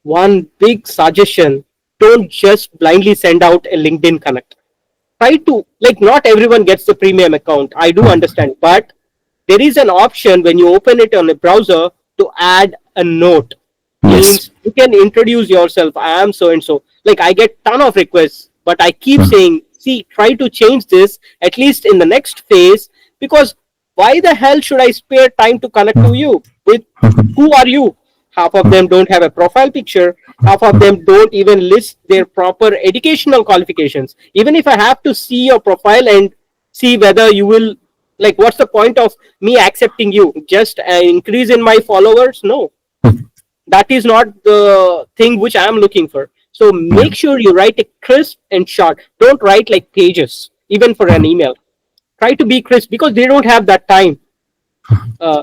one big suggestion, don't just blindly send out a LinkedIn connect. Try to, like, not everyone gets the premium account, I do understand, but there is an option when you open it on a browser to add a note. yes, Means you can introduce yourself, I am so and so. Like, I get ton of requests, but I keep saying, see, try to change this at least in the next phase, because why the hell should I spare time to connect to you with who are you? Half of them don't have a profile picture. Half of them don't even list their proper educational qualifications. Even if I have to see your profile and see whether you will, like, what's the point of me accepting you? Just an increase in my followers? No, that is not the thing which I am looking for. So yeah, make sure you write a crisp and short. Don't write like pages, even for an email. Try to be crisp because they don't have that time.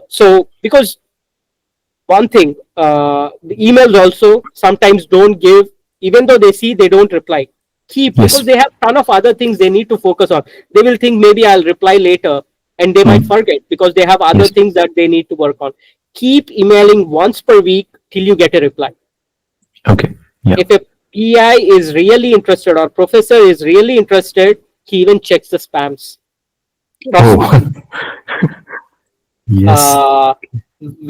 So because one thing, the emails also sometimes don't give, even though they see, they don't reply. Keep, because Yes. they have ton of other things they need to focus on. They will think maybe I'll reply later, and they might Hmm. forget because they have other Yes. things that they need to work on. Keep emailing once per week till you get a reply. Okay. Yeah. If a PI is really interested or professor is really interested, he even checks the spams. Trust me. Oh. Yes. uh,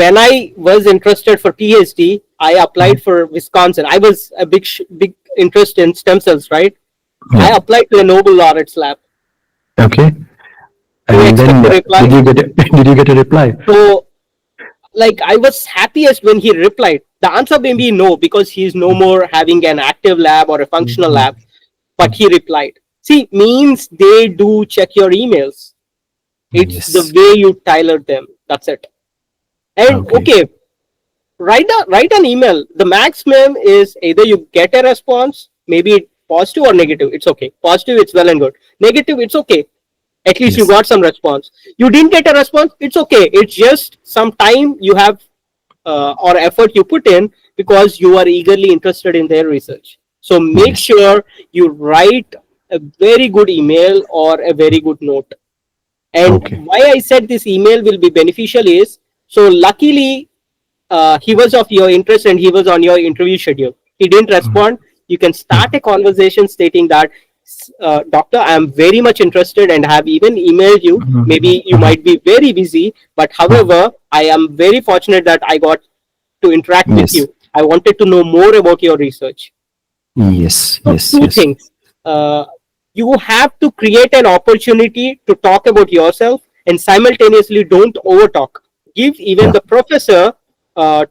when I was interested for PhD, I applied for Wisconsin. I was a big interest in stem cells, right? I Yeah. applied to a Nobel laureates lab. Okay. Do you And expect then a did reply? you get a, did you get a reply? So, like, I was happiest when he replied. The answer may be no, because he's no more having an active lab or a functional lab. But he replied. See, means they do check your emails. It's the Yes. way you tailor them. That's it. And Okay. okay, write an email. The maximum is either you get a response, maybe positive or negative. It's okay. Positive, it's well and good. Negative, it's okay. At least you Yes. got some response. You didn't get a response, it's okay. It's just some time you have, or effort you put in, because you are eagerly interested in their research. So make Yes. sure you write a very good email or a very good note. And Okay. why I said this email will be beneficial is, so luckily, he was of your interest and he was on your interview schedule. He didn't respond. You can start a conversation stating that, Doctor, I am very much interested and have even emailed you. Maybe you might be very busy, but however, I am very fortunate that I got to interact with Yes. you. I wanted to know more about your research. Yes. So, Yes. two Yes. things. Uh, you have to create an opportunity to talk about yourself, and simultaneously don't overtalk. Give even Yeah. the professor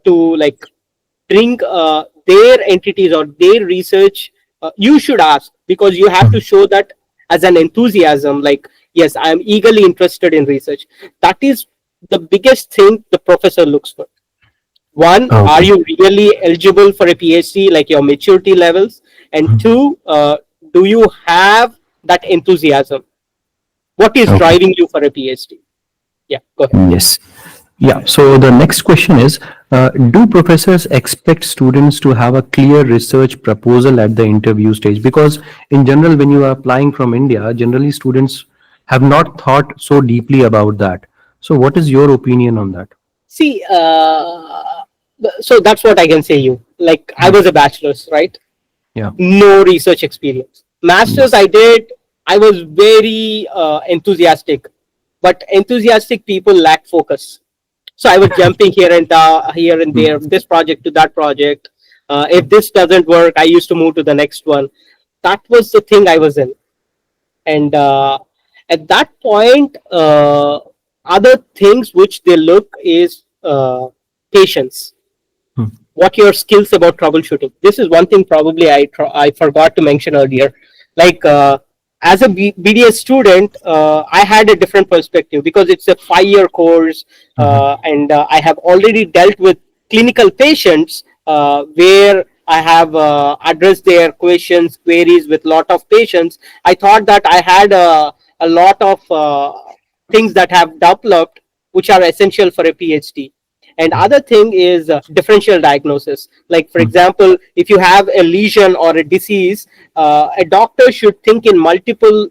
to like bring their entities or their research. You should ask, because you have to show that as an enthusiasm, like, yes, I am eagerly interested in research. That is the biggest thing the professor looks for. One, are Okay. you really eligible for a PhD, like your maturity levels? And two, do you have that enthusiasm? What is Okay. driving you for a PhD? Yeah, go ahead. Yes. Yeah. So the next question is, do professors expect students to have a clear research proposal at the interview stage? Because in general, when you are applying from India, generally students have not thought so deeply about that. So what is your opinion on that? See, so that's what I can say you. Like, I was a bachelor's, right? Yeah. No research experience. Masters Yes. I did. I was very enthusiastic, but enthusiastic people lack focus. So I was jumping here and there, this project to that project. If this doesn't work, I used to move to the next one. That was the thing I was in. And at that point, other things which they look is patience. What your skills about troubleshooting. This is one thing probably I forgot to mention earlier. Like, as a BDS student, I had a different perspective, because it's a 5 year course, and I have already dealt with clinical patients, where I have addressed their questions, queries with lot of patients. I thought that I had a lot of things that have developed, which are essential for a PhD. And other thing is differential diagnosis. Like, for example, if you have a lesion or a disease, a doctor should think in multiple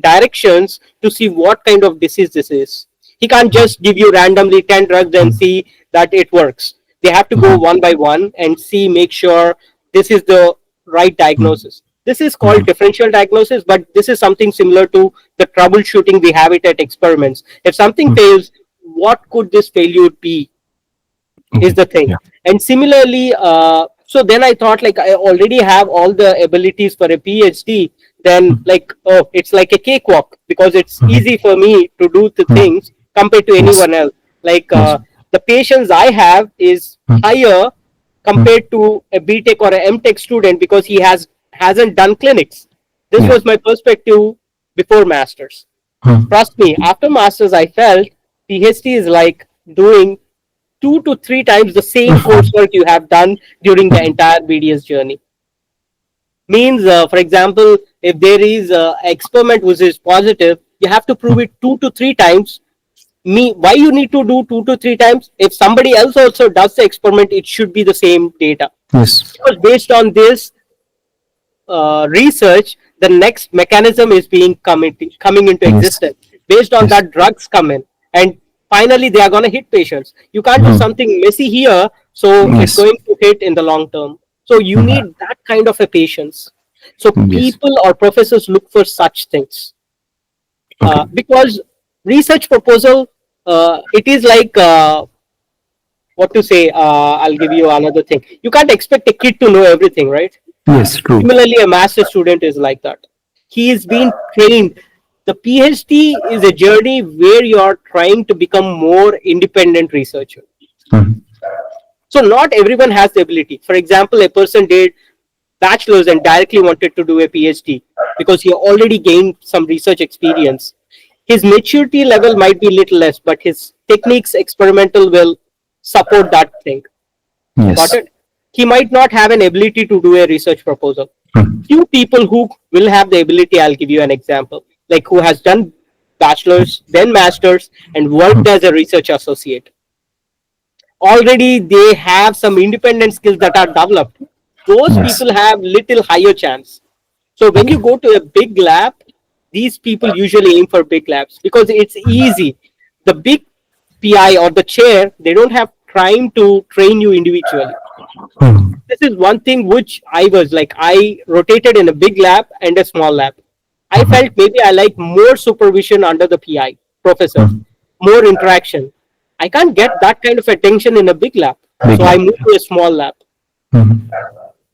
directions to see what kind of disease this is. He can't just give you randomly 10 drugs and see that it works. They have to go one by one and see, make sure this is the right diagnosis. This is called differential diagnosis, but this is something similar to the troubleshooting we have it at experiments. If something fails, what could this failure be, is Okay. the thing. Yeah. And similarly, so then I thought, like, I already have all the abilities for a PhD. Then, like, oh, it's like a cakewalk, because it's easy for me to do the things compared to Yes. anyone else. Like, Yes. the patience I have is higher compared to a BTech or a MTech student, because he hasn't done clinics. This Yeah. was my perspective before masters. Trust me, after masters, I felt PhD is like doing 2 to 3 times the same coursework you have done during the entire BDS journey. Means, for example, if there is an experiment which is positive, you have to prove it 2 to 3 times. Why you need to do 2 to 3 times? If somebody else also does the experiment, it should be the same data. Yes. Because based on this, research, the next mechanism is being coming into Yes. existence. Based on Yes. that, drugs come in, and finally they are going to hit patients. You can't do Hmm. something messy here, so it's Yes. going to hit in the long term. So you Hmm. need that kind of a patience. So Yes. people or professors look for such things, Okay. because research proposal, it is like, what to say. I'll give you another thing. You can't expect a kid to know everything, right? Yes. True. Similarly, a master student is like that. He is being trained. The PhD is a journey where you are trying to become more independent researcher. Hmm. So not everyone has the ability. For example, a person did bachelor's and directly wanted to do a PhD because he already gained some research experience. His maturity level might be little less, but his techniques experimental will support that thing. Got Yes. it? He might not have an ability to do a research proposal. Hmm. Few people who will have the ability, I'll give you an example, like who has done bachelor's, then master's, and Hmm. worked as a research associate. Already they have some independent skills that are developed. Those Yes. people have little higher chance. So when you Okay. go to a big lab, these people usually aim for big labs because it's easy. The big PI or the chair, they don't have time to train you individually. Hmm. This is one thing which I was like, I rotated in a big lab and a small lab. I Hmm. felt maybe I like more supervision under the PI professors, Hmm. more interaction. I can't get that kind of attention in a big lab, Big so I lab. moved to a small lab. Hmm.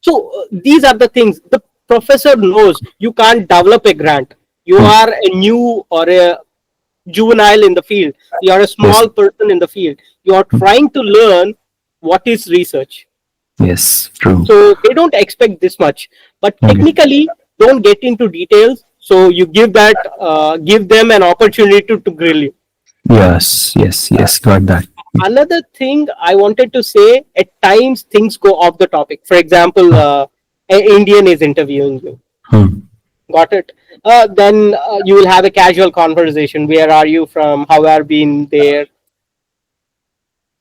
So these are the things the professor knows. You can't develop a grant. You Hmm. are a new or a juvenile in the field. You are a Yes. small person in the field. You are Hmm. trying to learn what is research. Yes. True. So they don't expect this much, but Okay. technically don't get into details. So you give them an opportunity to grill you. Yes. Yes. Yes. Got that. Another thing I wanted to say, at times things go off the topic. For example, an Indian is interviewing you. Hmm. Got it? Then you will have a casual conversation. Where are you from? How have you been there?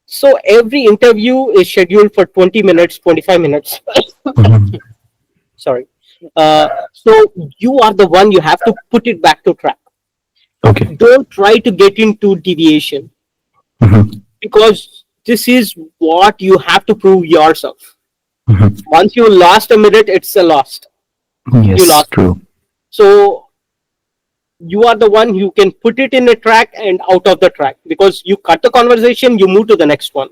So every interview is scheduled for 20 minutes, 25 minutes. Hmm. Sorry. So you are the one, you have to put it back to track. Okay. Don't try to get into deviation, Hmm. because this is what you have to prove yourself. Hmm. Once you lost a minute, it's a lost. You Yes. lost it. True. So you are the one who can put it in a track and out of the track, because you cut the conversation, you move to the next one.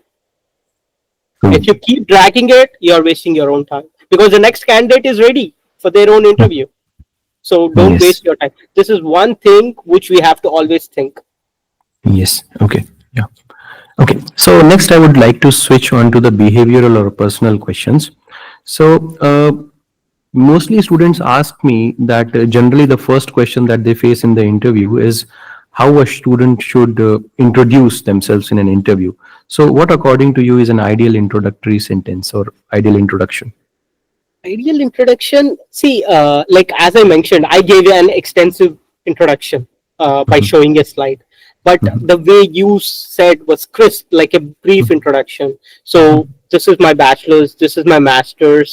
True. If you keep dragging it, you're wasting your own time, because the next candidate is ready for their own Hmm. interview. So don't Yes. waste your time. This is one thing which we have to always think. Yes. Okay. Yeah. Okay. So next, I would like to switch on to the behavioral or personal questions. So mostly students ask me that generally the first question that they face in the interview is how a student should introduce themselves in an interview. So what according to you is an ideal introductory sentence or ideal introduction? Ideal introduction. See, like as I mentioned, I gave you an extensive introduction by Mhm. showing a slide, but Mhm. the way you said was crisp, like a brief introduction. So Mhm. this is my bachelor's, this is my master's,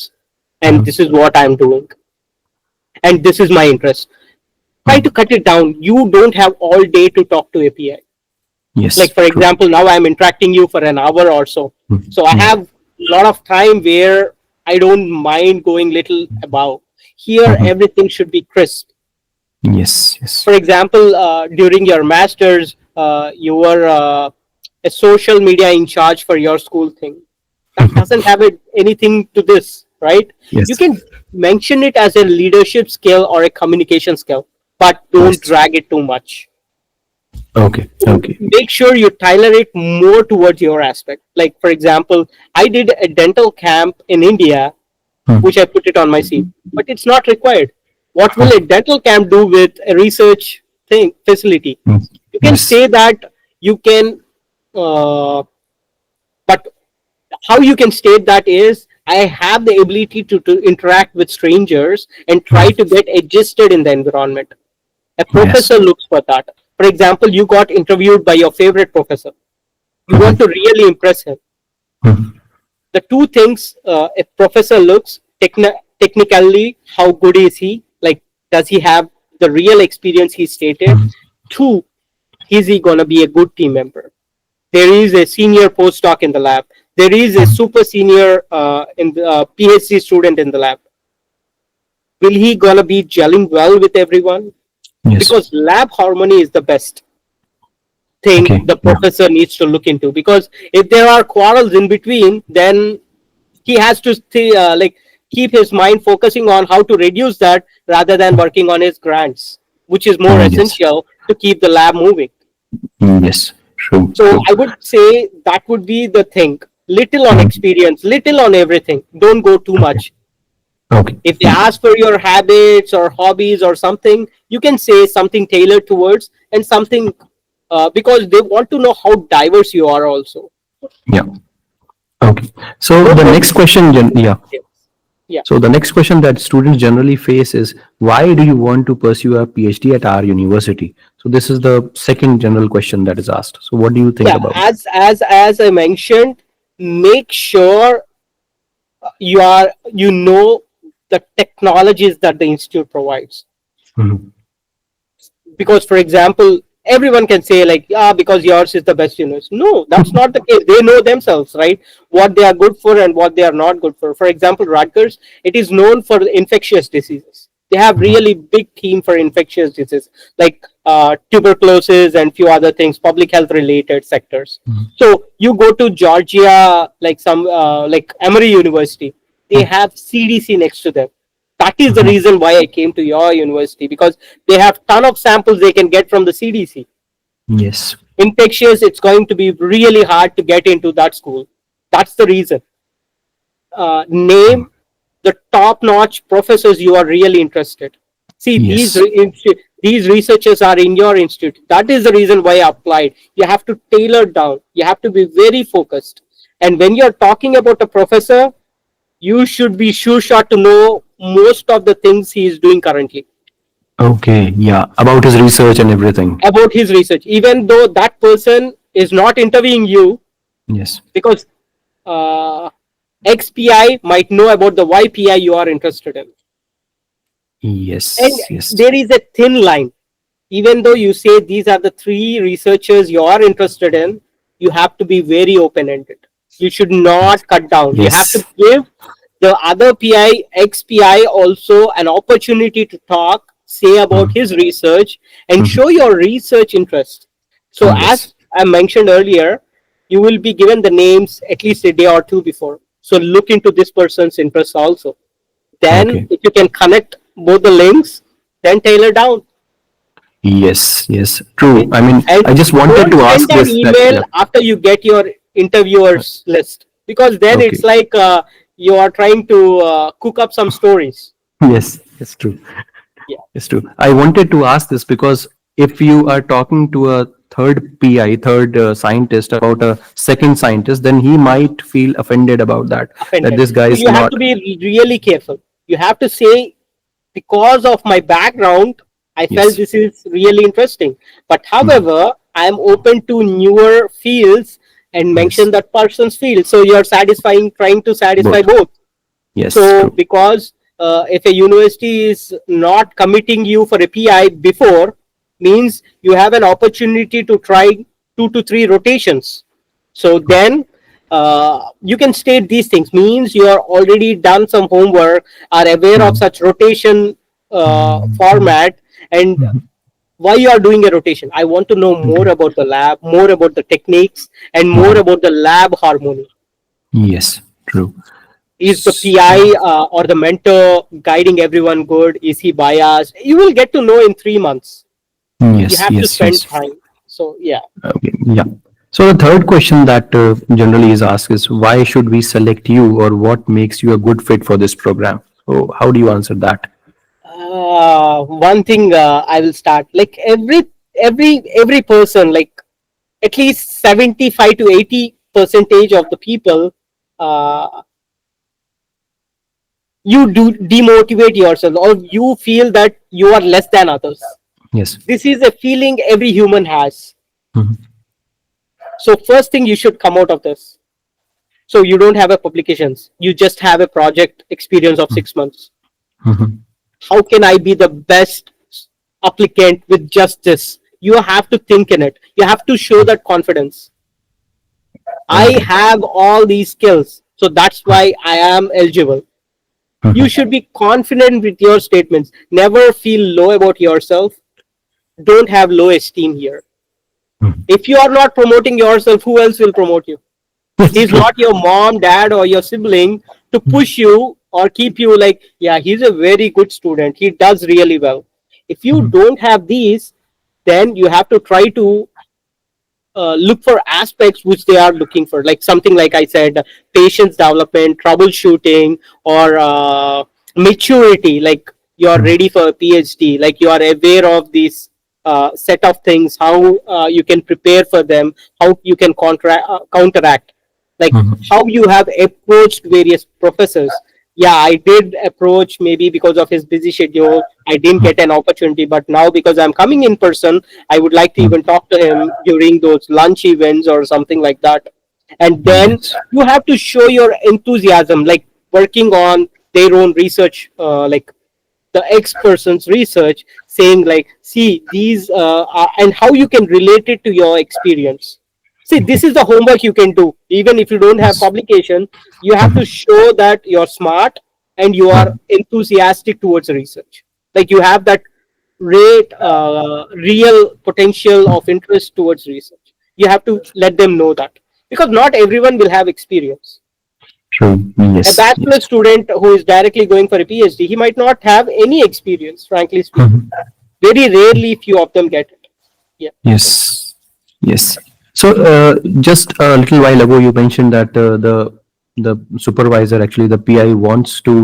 and Mhm. this is what I'm doing, and this is my interest. Try to Mhm. cut it down. You don't have all day to talk to API. Like Yes, for true. example, now I'm interacting you for an hour or so, Mhm. so I Mhm. have a lot of time where I don't mind going little above. Here Mhm. everything should be crisp. Yes, yes. For example, during your masters, you were a social media in charge for your school thing. That doesn't have anything to this, right? You Yes, can mention it as a leadership skill or a communication skill, but don't yes. drag it too much. Okay, okay. Make sure you tailor it more towards your aspect. Like for example, I did a dental camp in India, Mhm. which I put it on my CV, but it's not required. What will a Okay. dental camp do with a research thing facility? Mhm. You can Yes. say that you can, but how you can state that is, I have the ability to interact with strangers and try to Mhm. get adjusted in the environment. A Yes. professor looks for that. For example, you got interviewed by your favorite professor. You want to Mhm. really impress him. Mhm. The two things, a professor looks technically, how good is he? Like, does he have the real experience he stated? Mhm. Two, is he gonna be a good team member? There is a senior postdoc in the lab. There is a Mhm. super senior in the PhD student in the lab. Will he gonna be gelling well with everyone? Yes. Because lab harmony is the best thing Okay. the Yeah. professor needs to look into. Because if there are quarrels in between, then he has to like keep his mind focusing on how to reduce that rather than working on his grants, which is more Yes. essential to keep the lab moving. Yes. True. So True. I would say that would be the thing. Little on Mhm. experience, little on everything. Don't go too Okay. much. Okay. If they Yeah. ask for your habits or hobbies or something, you can say something tailored towards and something because they want to know how diverse you are also. Yeah. Okay. So Don't the go next too question, yeah. much. Yeah. So the next question that students generally face is, why do you want to pursue a PhD at our university? So this is the second general question that is asked. So what do you think Yeah, about that? as I mentioned, make sure you know the technologies that the institute provides. Mhm. Because for example, everyone can say like, yeah, because yours is the best university. No, that's not the case. They know themselves, right, what they are good for and what they are not good for. For example, Rutgers, it is known for infectious diseases. They have Mhm. really big team for infectious disease, like tuberculosis and few other things, public health related sectors. Mhm. So you go to Georgia, like some like Emory University, they Mhm. have CDC next to them. That is the Mhm. reason why I came to your university, because they have ton of samples they can get from the CDC. Yes. Infectious, it's going to be really hard to get into that school. That's the reason. Mhm. Name the top-notch professors you are really interested. See, Yes. these researchers are in your institute. That is the reason why I applied. You have to tailor down. You have to be very focused. And when you're talking about a professor, you should be sure shot to know most of the things he is doing currently Okay. Yeah. About his research and everything. about his research, even though that person is not interviewing you, Yes. because uh, XPI might know about the YPI you are interested in. And Yes. Yes. there is a thin line. Even though you say these are the three researchers you are interested in, you have to be very open ended. You should Yes. not cut down. You have to Yes. give the other PI, XPI also an opportunity to talk, say about Mhm. his research, and Mhm. show your research interest. So, Yes. as I mentioned earlier, you will be given the names at least a day or two before. So, look into this person's interest also. Then, Okay. if you can connect both the links, then tailor down. Yes. Yes. Okay. True. I mean, And I just wanted don't to send ask an this that, email yeah. after you get your interviewers list, because then it's Okay. like you are trying to cook up some stories. Yes. It's true. Yeah, It's true. I wanted to ask this because if you are talking to a third PI, third scientist about a second scientist, then he might feel offended about that, that offended. this guy So is you have not. to be really careful. You have to say, because of my background, I felt Yes. this is really interesting. But Mhm. however, I am open to newer fields and mention Yes. that person's field. So you're satisfying, trying to satisfy Both. both. Yes. So, True. because if a university is not committing you for a PI before, means you have an opportunity to try 2 to 3 rotations. So True. then you can state these things. Means you are already done some homework, are aware of Mhm. such rotation Mhm. format, and Mhm. why you are doing a rotation. I want to know more Okay. about the lab, more about the techniques, and more Mhm. about the lab harmony. Yes. True. Is the PI or the mentor guiding everyone good? Is he biased? You will get to know in 3 months. You Yes. have to Yes. spend Yes. time. So yeah. Okay. Yeah. So the third question that generally is asked is, why should we select you, or what makes you a good fit for this program? So how do you answer that? One thing I will start, like every person, like at least 75 to 80 percentage of the people, uh, you do demotivate yourself, or you feel that you are less than others. Yes. This is a feeling every human has. Mhm. So first thing you should come out of this. So you don't have a publications. You just have a project experience of 6 months. Mhm. How can I be the best applicant with just this? You have to think in it. You have to show that confidence. I Okay. have all these skills. So that's why I am eligible. You Mhm. should be confident with your statements. Never feel low about yourself. Don't have low esteem here. Mhm. If you are not promoting yourself, who else will promote you? Yes, He's true. not your mom, dad, or your sibling to push you or keep you like, yeah, he's a very good student. He does really well. If you Mhm. don't have these, then you have to try to look for aspects which they are looking for, like something like I said, patience development, troubleshooting, or maturity. Like you are Mhm. ready for a PhD, like you are aware of these set of things, how you can prepare for them, how you can counteract, like Mhm. how you have approached various professors. Yeah, I did approach, maybe because of his busy schedule I didn't get an opportunity, but now because I'm coming in person, I would like to even Mhm. talk to him during those lunch events or something like that. And then Yes. you have to show your enthusiasm, like working on their own research, like the X person's research, saying like, see these are, and how you can relate it to your experience. See, this is the homework you can do even if you don't have Yes. publication. You have to Mhm. show that you're smart and you are Mhm. enthusiastic towards research, like you have that rate real potential of interest towards research. You have to let them know that, because not everyone will have experience. True. A Yes. bachelor Yes. student who is directly going for a PhD, he might not have any experience, frankly speaking. Mhm. Very rarely few of them get it. Yeah. Yes. Yes. So, just a little while ago, you mentioned that the supervisor, actually the PI, wants to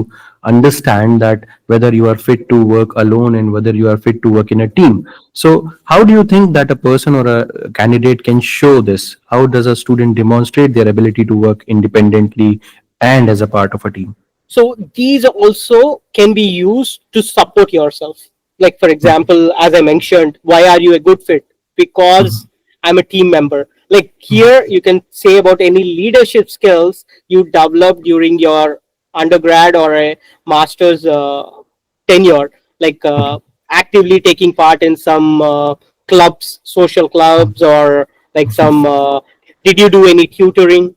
understand that whether you are fit to work alone and whether you are fit to work in a team. So, how do you think that a person or a candidate can show this? How does a student demonstrate their ability to work independently and as a part of a team? So these also can be used to support yourself. Like for Okay. example, as I mentioned, why are you a good fit? Because Mhm. I'm a team member. Like here, you can say about any leadership skills you developed during your undergrad or a master's tenure, like Okay. actively taking part in some clubs, social clubs, or like some. Did you do any tutoring?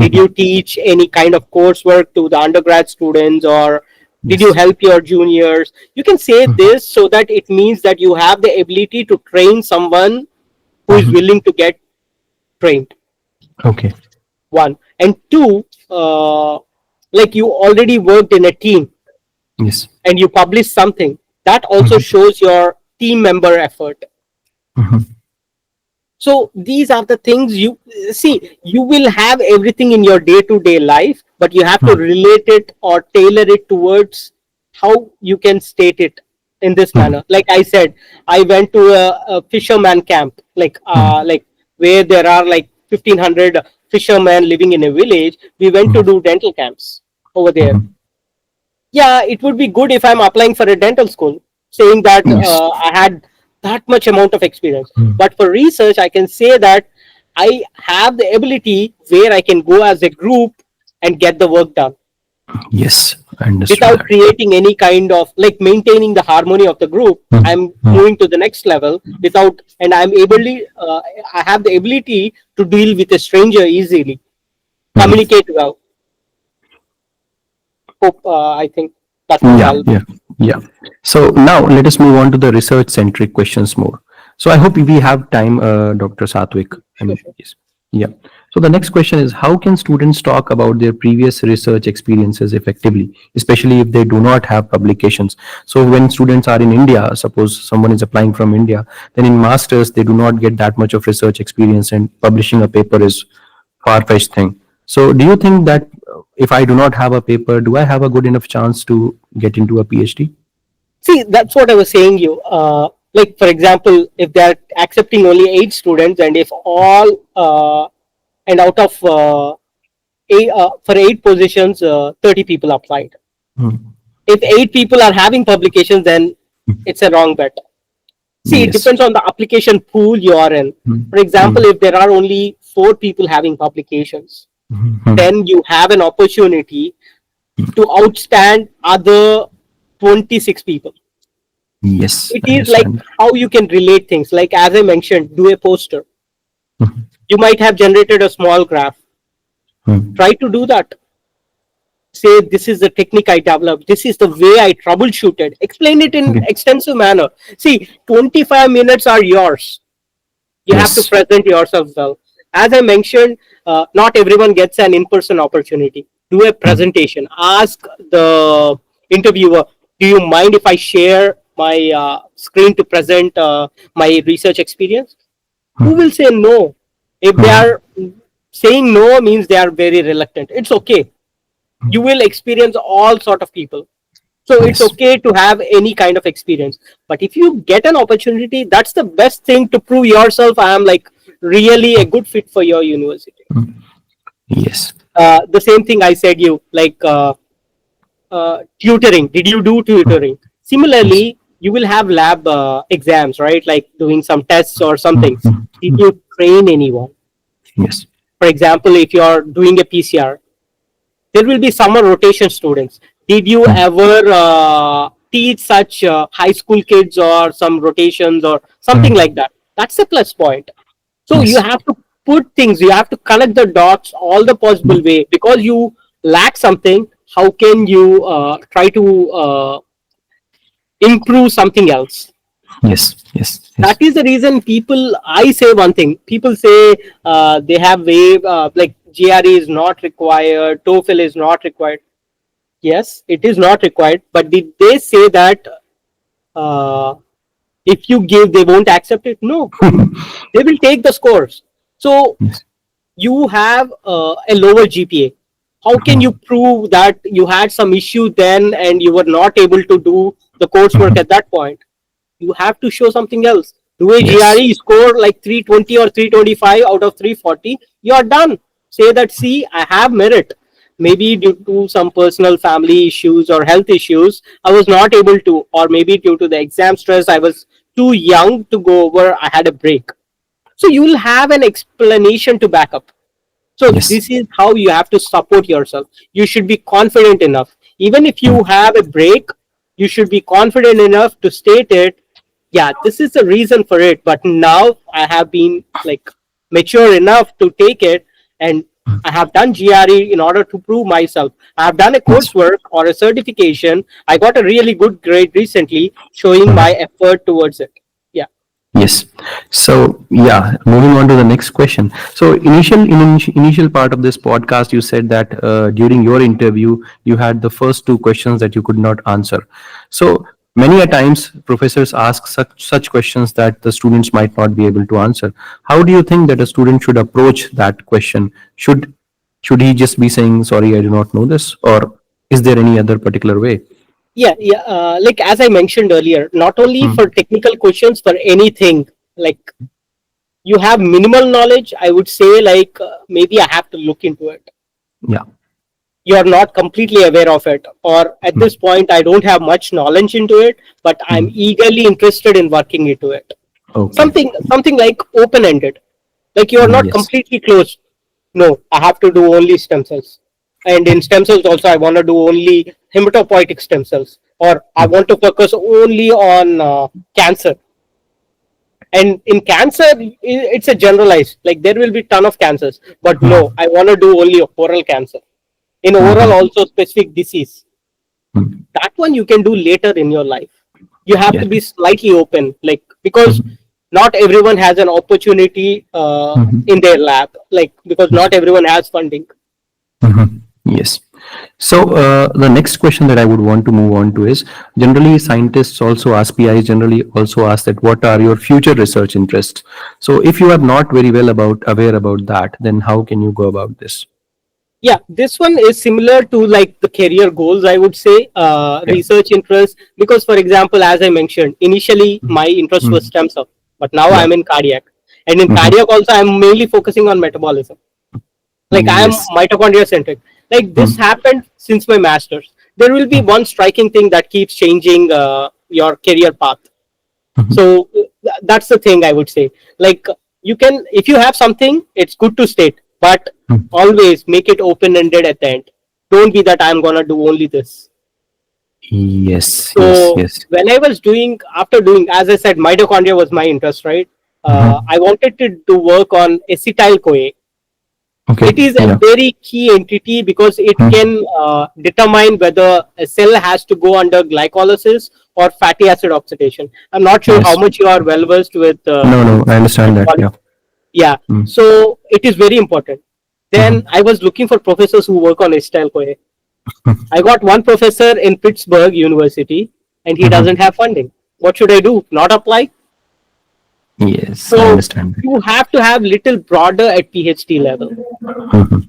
Did you Mhm. teach any kind of coursework to the undergrad students, or did you Yes. help your juniors? You can say Mhm. this so that it means that you have the ability to train someone who is Mhm. willing to get trained. Okay. One and two, like you already worked in a team Yes. and you publish something, that also Mhm. shows your team member effort. Mhm. So these are the things you see. You will have everything in your day to day life, but you have to Mhm. relate it or tailor it towards how you can state it in this Mhm. manner. Like I said, I went to a fisherman camp, Mhm. like where there are like 1,500 fishermen living in a village. We went to Mhm. do dental camps over there. Mhm. Yeah, it would be good if I'm applying for a dental school, saying that Yes. I had that much amount of experience. Mhm. But for research, I can say that I have the ability where I can go as a group and get the work done Yes, I understood without that. creating any kind of like maintaining the harmony of the group. Mhm. I'm Mhm. moving to the next level without, and I have the ability to deal with a stranger easily, Mhm. communicate well. Hope I think that would Yeah, help. yeah, yeah. So now let us move on to the research-centric questions more. So I hope we have time, Dr. Satvik. Sure, sure. Yes. Yeah. So the next question is, how can students talk about their previous research experiences effectively, especially if they do not have publications? So when students are in India, suppose someone is applying from India, then in masters they do not get that much of research experience, and publishing a paper is far-fetched thing. So, do you think that if I do not have a paper, do I have a good enough chance to get into a PhD? See, that's what I was saying you. Like for example, if they are accepting only 8 students, and if all and out of for 8 positions, 30 people applied. Hmm. If 8 people are having publications, then it's a wrong bet. See, it Yes. depends on the application pool you are in. Hmm. For example, Hmm. if there are only 4 people having publications, Mhm. then you have an opportunity to outstand other 26 people. Yes, It I is like understand. how you can relate things. Like, as I mentioned, do a poster. Mhm. You might have generated a small graph. Mhm. Try to do that. Say, this is the technique I developed. This is the way I troubleshooted. Explain it in Okay. extensive manner. See, 25 minutes are yours. You have to Yes. present yourself well. As I mentioned, not everyone gets an in-person opportunity. Do a Mhm. presentation. Ask the interviewer, do you mind if I share my screen to present my research experience? Who will Mhm. say no? If they Mhm. are saying no, means they are very reluctant. It's okay. You will experience all sort of people, so it's Yes. okay to have any kind of experience. But if you get an opportunity, that's the best thing to prove yourself. I am like really a good fit for your university. Mhm. Yes. The same thing I said you, like tutoring. Did you do Mhm. tutoring? Yes. Similarly, you will have lab exams, right? Like doing some tests or something. Mhm. Did Mhm. you train anyone? Yes. For example, if you are doing a PCR, there will be summer rotation students. Did you Mhm. ever teach such high school kids or some rotations or something like Mhm. that? That's a plus point. So you Yes. have to put things, you have to connect the dots all the possible Mhm. way, because you lack something. How can you try to improve something else? Yes. Yes. That Yes. is the reason people, I say one thing, people say they have wave like GRE is not required, TOEFL is not required. Yes, it is not required, but did they say that uh, if you give, they won't accept it? No, they will take the scores. So Yes. you have a lower GPA. How can you Mhm. prove that you had some issue then and you were not able to do the coursework Mhm. at that point? You have to show something else. Do a Yes. GRE, score like 320 or 325 out of 340, you are done. Say that, see, I have merit. Maybe due to some personal family issues or health issues, I was not able to, or maybe due to the exam stress, I was too young to go over, I had a break. So you will have an explanation to back up. So Yes. this is how you have to support yourself. You should be confident enough. Even if Mhm. you have a break, you should be confident enough to state it. Yeah, this is the reason for it. But now I have been like mature enough to take it, and I have done GRE in order to prove myself. I have done a Yes. coursework or a certification. I got a really good grade recently, showing my Mhm. effort towards it. Yeah. Yes. So yeah, moving on to the next question. So initial part of this podcast, you said that during your interview you had the first two questions that you could not answer. So many a times professors ask such questions that the students might not be able to answer. How do you think that a student should approach that question? Should he just be saying sorry, I do not know this, or is there any other particular way? Yeah, yeah. Like as I mentioned earlier, not only Hmm. for technical questions, for anything, like you have minimal knowledge, I would say, like maybe I have to look into it. Yeah. You are not completely aware of it, or at Hmm. this point, I don't have much knowledge into it, but I'm Hmm. eagerly interested in working into it. Okay. Something like open ended, like you are not Yes. completely closed. No, I have to do only stem cells, and in stem cells also I want to do only hematopoietic stem cells, or I Hmm. want to focus only on cancer. And in cancer, it's a generalized, like there will be ton of cancers, but no, Hmm. I want to do only oral cancer. In oral Hmm. also specific disease, Hmm. that one you can do later in your life. You have to Yes. be slightly open, like because Mhm. not everyone has an opportunity in Mhm. their lab, like because Yes. not everyone has funding. Mhm. Yes. So the next question that I would want to move on to is, generally scientists also ask, PIs generally also ask that what are your future research interests. So if you are not very well about aware about that, then how can you go about this? Yeah, this one is similar to like the career goals, I would say, Yeah. research interest. Because, for example, as I mentioned, initially Mhm. my interest was Mhm. stem cell, but now Yeah. I'm in cardiac. And in Mhm. cardiac also, I'm mainly focusing on metabolism. Like I am Yes. mitochondria centric. Like this Mhm. happened since my master's. There will be Mhm. one striking thing that keeps changing your career path. Mhm. So that's the thing I would say. Like you can, if you have something, it's good to state, but Mm. Always make it open ended at the end. Don't be that I'm gonna do only this. Yes, yes, So yes. when I was doing, after doing, as I said, mitochondria was my interest, right? Mhm. I wanted to do work on acetyl CoA. Okay. It is a Yeah. very key entity because it Mm. can determine whether a cell has to go under glycolysis or fatty acid oxidation. I'm not sure how Yes. much you are well versed with No, no, I understand that. metabolic. Yeah. Yeah, Mm. so it is very important. Then Mhm. I was looking for professors who work on acetyl CoA. I got one professor in Pittsburgh University, and he doesn't Mhm. have funding. What should I do? Not apply? Yes, I So understand that. you have to have little broader at PhD level. Mhm.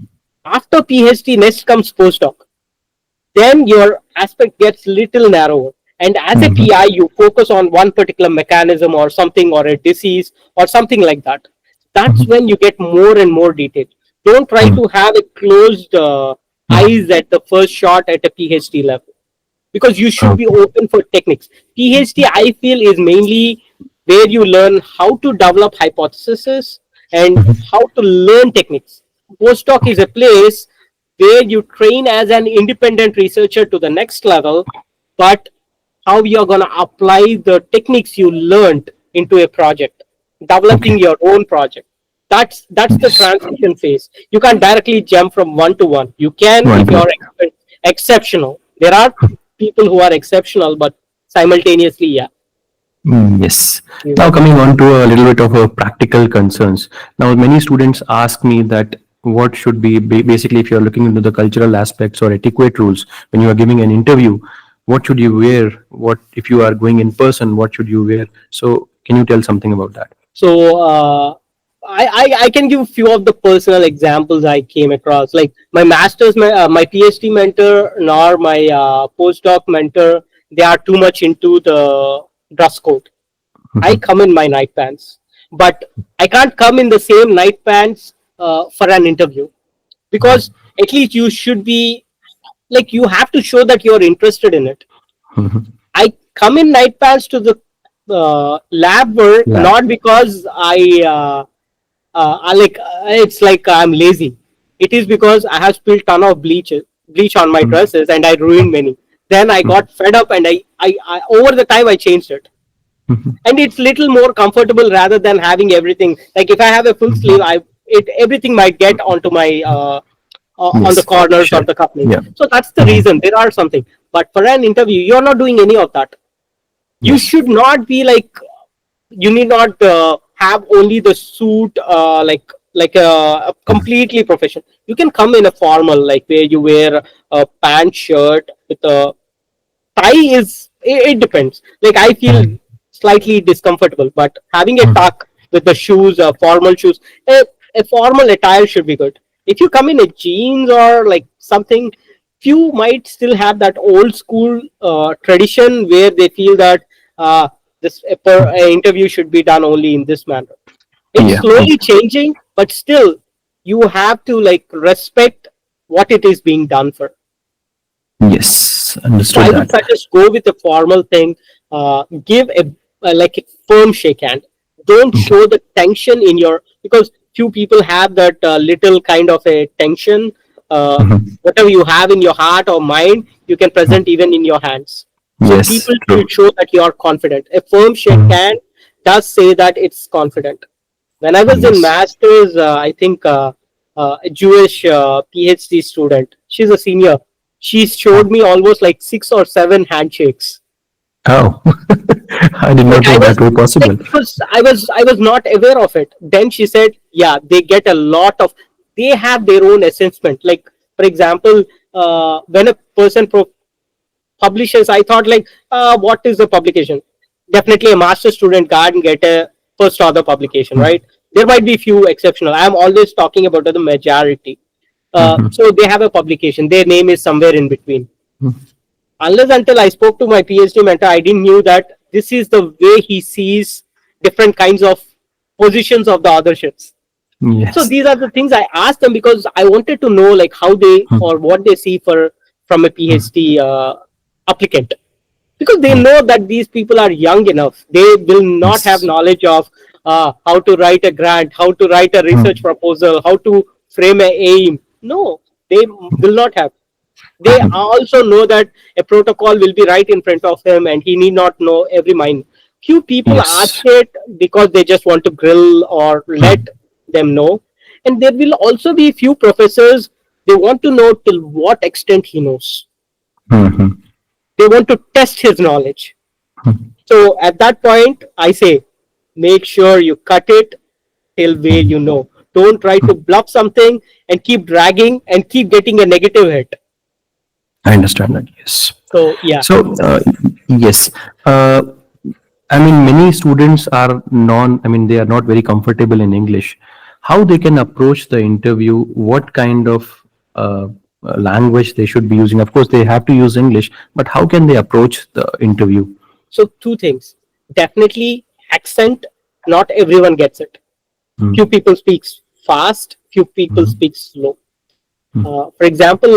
After PhD, next comes postdoc. Then your aspect gets little narrower. And as a Mhm. PI, you focus on one particular mechanism or something or a disease or something like that. That's Mhm. when you get more and more detail. Don't try Mhm. to have a closed Mhm. eyes at the first shot at a PhD level, because you should be Okay. open for techniques. PhD, I feel, is mainly where you learn how to develop hypotheses and Mhm. how to learn techniques. Postdoc is Okay. a place where you train as an independent researcher to the next level, but how you're going to apply the techniques you learned into a project, Okay. developing your own project. That's the Yes. transition phase. You can't directly jump from one to one. You can One if to one. you're exceptional. There are people who are exceptional, but simultaneously, yeah. Yes. You Now got it. coming on to a little bit of a practical concerns. Now many students ask me that what should be basically if you're looking into the cultural aspects or etiquette rules when you are giving an interview, what should you wear? What if you are going in person? What should you wear? So can you tell something about that? So I can give a few of the personal examples I came across. Like my master's, my PhD mentor, nor my postdoc mentor, they are too much into the dress code. I Mhm. come in my night pants, but I can't come in the same night pants for an interview, because at least you should be, like, you have to show that you're interested in it. Mhm. I come in night pants to the lab work Lab. not because it's like I'm lazy. It is because I have spilled ton of bleach on my Mhm. dresses and I ruined many. Then I Mhm. got fed up and I over the time I changed it. Mhm. And it's little more comfortable rather than having everything. Like if I have a full sleeve, Mhm. everything might get onto my on the Yes. corners or Sure. the couplings. Yeah. So that's the Mhm. reason. There are something. But for an interview, you're not doing any of that. You Yes. should not be like, you need not have only the suit like a completely professional. You can come in a formal, like where you wear a pant shirt with a tie. It depends. Like I feel Mhm. slightly discomfortable, but having a Mhm. tuck with the shoes, formal shoes, a formal attire should be good. If you come in a jeans or like something, few might still have that old school tradition where they feel that this a interview should be done only in this manner. It's Yeah. slowly changing, but still you have to like respect what it is being done for. Yes. So I Understood would that. suggest go with a formal thing. Give like a firm shake hand. Don't Okay. show the tension in your, because few people have that little kind of a tension. Mhm. Whatever you have in your heart or mind, you can present even in your hands. So Yes. people True. should show that you are confident. A firm shake Mhm. hand does say that it's confident. When I was in Yes. masters, I think a Jewish PhD student, she's a senior. She showed me almost like 6 or 7 handshakes. Oh, I did Like not I know was that were like, possible. because I was not aware of it. Then she said, yeah, they get a lot of. They have their own assessment. Like for example, when a person publishes, I thought like, what is the publication? Definitely a master student can't get a first author publication, right? There might be few exceptional. I'm always talking about the majority. Mhm. So they have a publication. Their name is somewhere in between. Unless until I spoke to my PhD mentor, I didn't knew that this is the way he sees different kinds of positions of the authorships. So Yes. these are the things I asked them because I wanted to know like how they or Mhm. what they see for from a Mhm. PhD applicant, because they Mhm. know that these people are young enough. They will not have Yes. knowledge of how to write a grant, how to write a research Mhm. proposal, how to frame a aim. No, they will not have. They also know that a protocol will be right in front of him and he need not know every mind. Few people ask Yes. it because they just want to grill or let them know. And there will also be few professors, they want to know till what extent he knows. Mhm. They want to test his knowledge. So at that point, I say, make sure you cut it till where you know. Don't try to bluff something and keep dragging and keep getting a negative hit. I understand that. Yes. So yeah. So, yes. Uh, I mean, many students are I mean, they are not very comfortable in English. How they can approach the interview? What kind of language they should be using? Of course, they have to use English, but how can they approach the interview? So two things. Definitely accent. Not everyone gets it. Few Mm, people speaks fast. Few people mm, speak slow. mm, For example,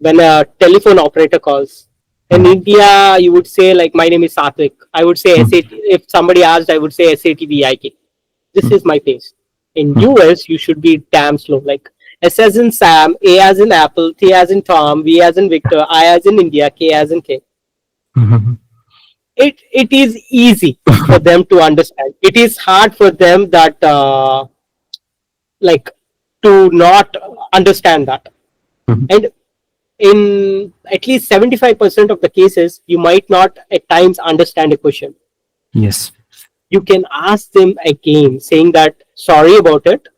when a telephone operator calls in mm, India, you would say like, "My name is Satvik." I would say mm, SAT. If somebody asked, I would say SATVIK. This is my pace. In mm, US, you should be damn slow. Like S as in Sam, A as in Apple, T as in Tom, V as in Victor, I as in India, K as in K. mm, It is easy for them to understand. It is hard for them that like to not understand that. mm. And in at least 75% of the cases, you might not at times understand a question. Yes. You can ask them again, saying that sorry about it.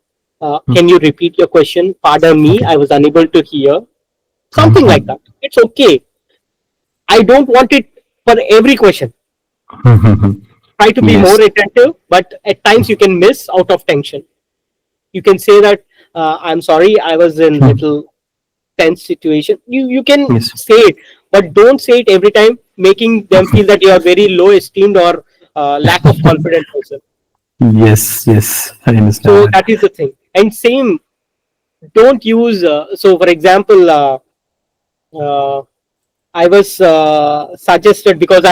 Mm. Can you repeat your question? Pardon me, Okay. I was unable to hear. Something like Mhm. that. It's okay. I don't want it for every question. Mhm. Try to be Yes. more attentive, but at times you can miss out of tension. You can say that I'm sorry, I was in Mm. little tense situation. You can Yes. say it, but don't say it every time, making them feel that you are very low esteemed or lack of confident person. Yes. Yes. I understand So that. that is the thing. And same, don't use. So for example, uh, I was suggested because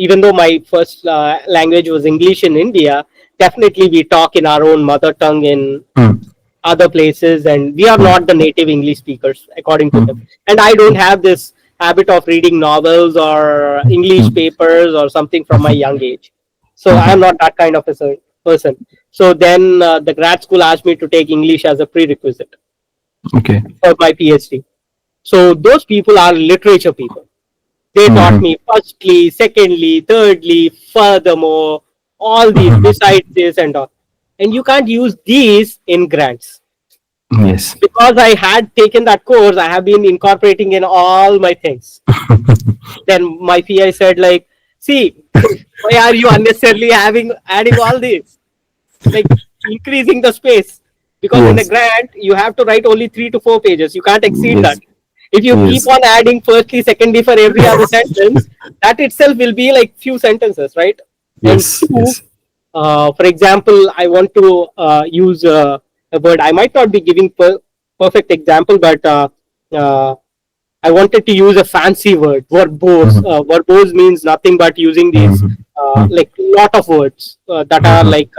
even though my first language was English in India, definitely we talk in our own mother tongue in Mm. other places, and we are Mm. not the native English speakers according to them. Mm. And I don't have this habit of reading novels or English Mm. papers or something from my Mhm. young age. So I am Mhm. not that kind of a person. So then the grad school asked me to take English as a prerequisite Okay. for my PhD. So those people are literature people. They taught Mhm. me firstly, secondly, thirdly, furthermore, all these, Mhm. besides this and all. And you can't use these in grants. Yes. Because I had taken that course, I have been incorporating in all my things. Then my PI said, like, see, why are you unnecessarily adding all this? Like increasing the space. Because in a Yes. grant, you have to write only 3 to 4 pages. You can't exceed that. Yes. If you keep Yes. on adding firstly, secondly for every other sentence, that itself will be like few sentences, right? And Yes. two, Yes. for example, I want to use a word. I might not be giving perfect example, but uh, I wanted to use a fancy word, verbose. Mhm. Verbose means nothing but using these Mhm. Mhm. like lot of words that are Mhm. like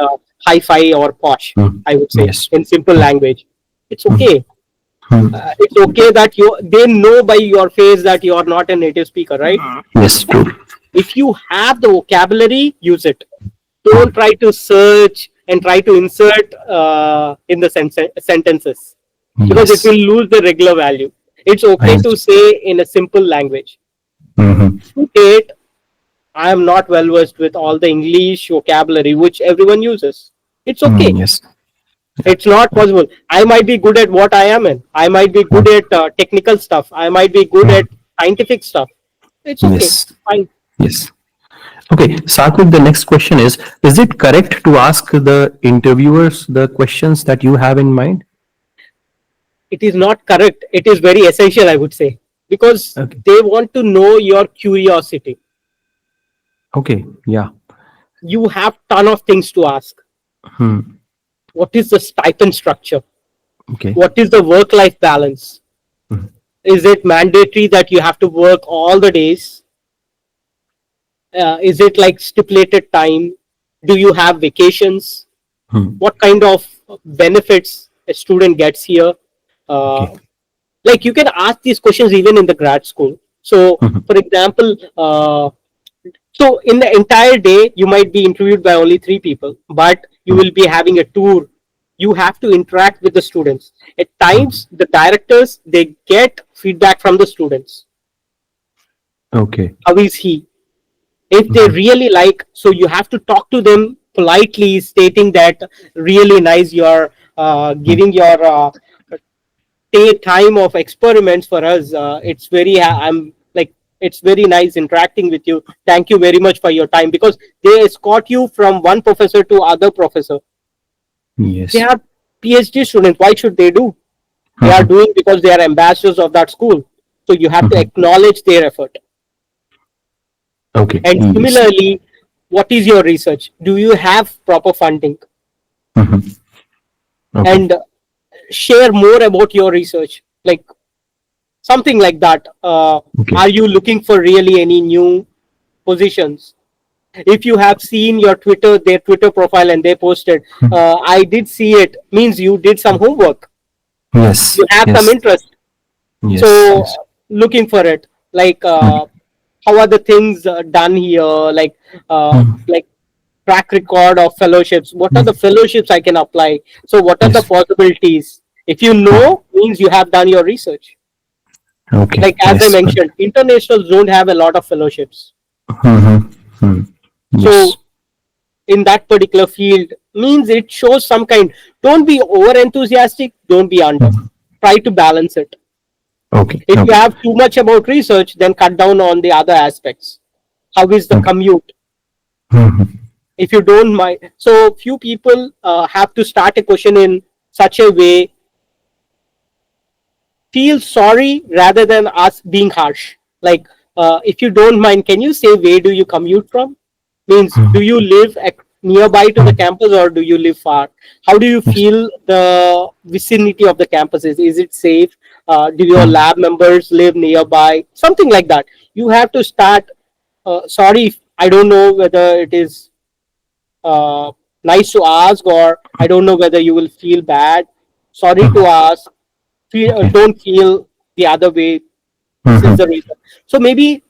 hi-fi or posh. Mhm. I would say Yes. in simple Mhm. language. It's Mhm. okay. Mhm. It's okay that you they know by your face that you are not a native speaker, right? Yes. True. If you have the vocabulary, use it. Don't Mhm. try to search and try to insert in the sentences because it Yes. will lose the regular value. It's I okay to understand. say in a simple language. Mhm. To date, I am not well versed with all the English vocabulary which everyone uses. It's okay. Yes. Yeah. It's not Yeah. possible. I might be good at what I am in. I might be good Mhm. at technical stuff. I might be good at Mhm. scientific stuff. It's okay. Yes. Fine. Yes. Okay, Satvik, the next question is it correct to ask the interviewers the questions that you have in mind? It is not correct. It is very essential, I would say, because Okay. they want to know your curiosity. Okay. Yeah. You have ton of things to ask. Hmm. What is the stipend structure? Okay. What is the work-life balance? Hmm. Is it mandatory that you have to work all the days? Is it like stipulated time? Do you have vacations? Hmm. What kind of benefits? a student gets here. Uh, Okay. like you can ask these questions even in the grad school. So, Mhm. for example, so in the entire day, you might be interviewed by only three people, but you will be having a tour. You have to interact with the students. At Mhm. times, the directors they get feedback from the students. Okay. How is he? If they Mhm. really like, so you have to talk to them politely, stating that really nice. You're Mhm. giving your time of experiments for us. It's very I'm like it's very nice interacting with you. Thank you very much for your time, because they escort you from one professor to other professor. They Yes. are PhD students. Why should they do? They are Mhm. doing because they are ambassadors of that school. So you have to Mhm. acknowledge their effort. Okay. And Yes. similarly, what is your research? Do you have proper funding? Mhm. Okay. And share more about your research. Like something like that. Okay. Are you looking for really any new positions? If you have seen their Twitter profile, and they posted, Mhm. I did see it, means you did some homework, Yes. you have some Yes. interest. Yes. So Yes. looking for it, like Mhm. how are the things done here, Mhm. like track record of fellowships, what are the Mhm. fellowships I can apply, so what are the Yes. possibilities. If you Mhm. know, means you have done your research. Okay. Like as I Yes. But. mentioned, internationals don't have a lot of fellowships. Mhm. Mhm. Yes. So in that particular field, means it shows some kind. Don't be over enthusiastic, don't be under. Mhm. Try to balance it. Okay. If you Okay. have too much about research, then cut down on the other aspects. How is the Okay. commute? Mhm. If you don't mind, so few people have to start a question in such a way, feel sorry rather than us being harsh. Like, if you don't mind, can you say where do you commute from? Means, do Mhm. you live nearby to the Mhm. campus, or do you live far? How do you Yes. feel the vicinity of the campus is? Is it safe? Do your Mhm. lab members live nearby? Something like that. You have to start. Sorry, I don't know whether it is uh, nice to ask, or I don't know whether you will feel bad. Sorry to Mhm. ask. Okay. Don't feel the other way. This is the Mhm. reason. So maybe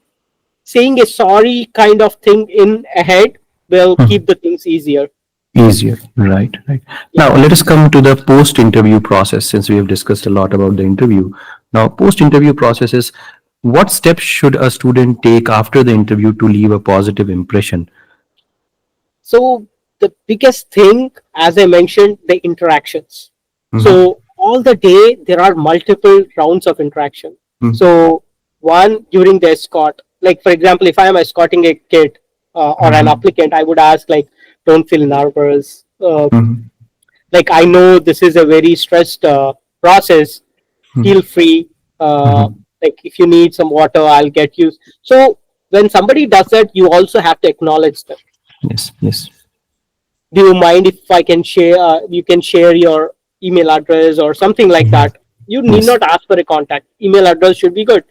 saying a sorry kind of thing in ahead will keep Mhm. the things easier. Easier. Right. Right. Yeah. Now let us come to the post-interview process. Since we have discussed a lot about the interview, now post-interview process is what steps should a student take after the interview to leave a positive impression? So the biggest thing, as I mentioned, the interactions. Mhm. So all the day there are multiple rounds of interaction. Mhm. So one during the escort, like for example, if I am escorting a kid or an Mhm. applicant, I would ask like, don't feel nervous. Mhm. Like I know this is a very stressed process. Feel Mhm. free. Mhm. Like if you need some water, I'll get you. So when somebody does that, you also have to acknowledge them. Yes. Yes. Do you mind if I can share, you can share your email address or something like Mhm. that. You need Yes. not ask for a contact, email address should be good.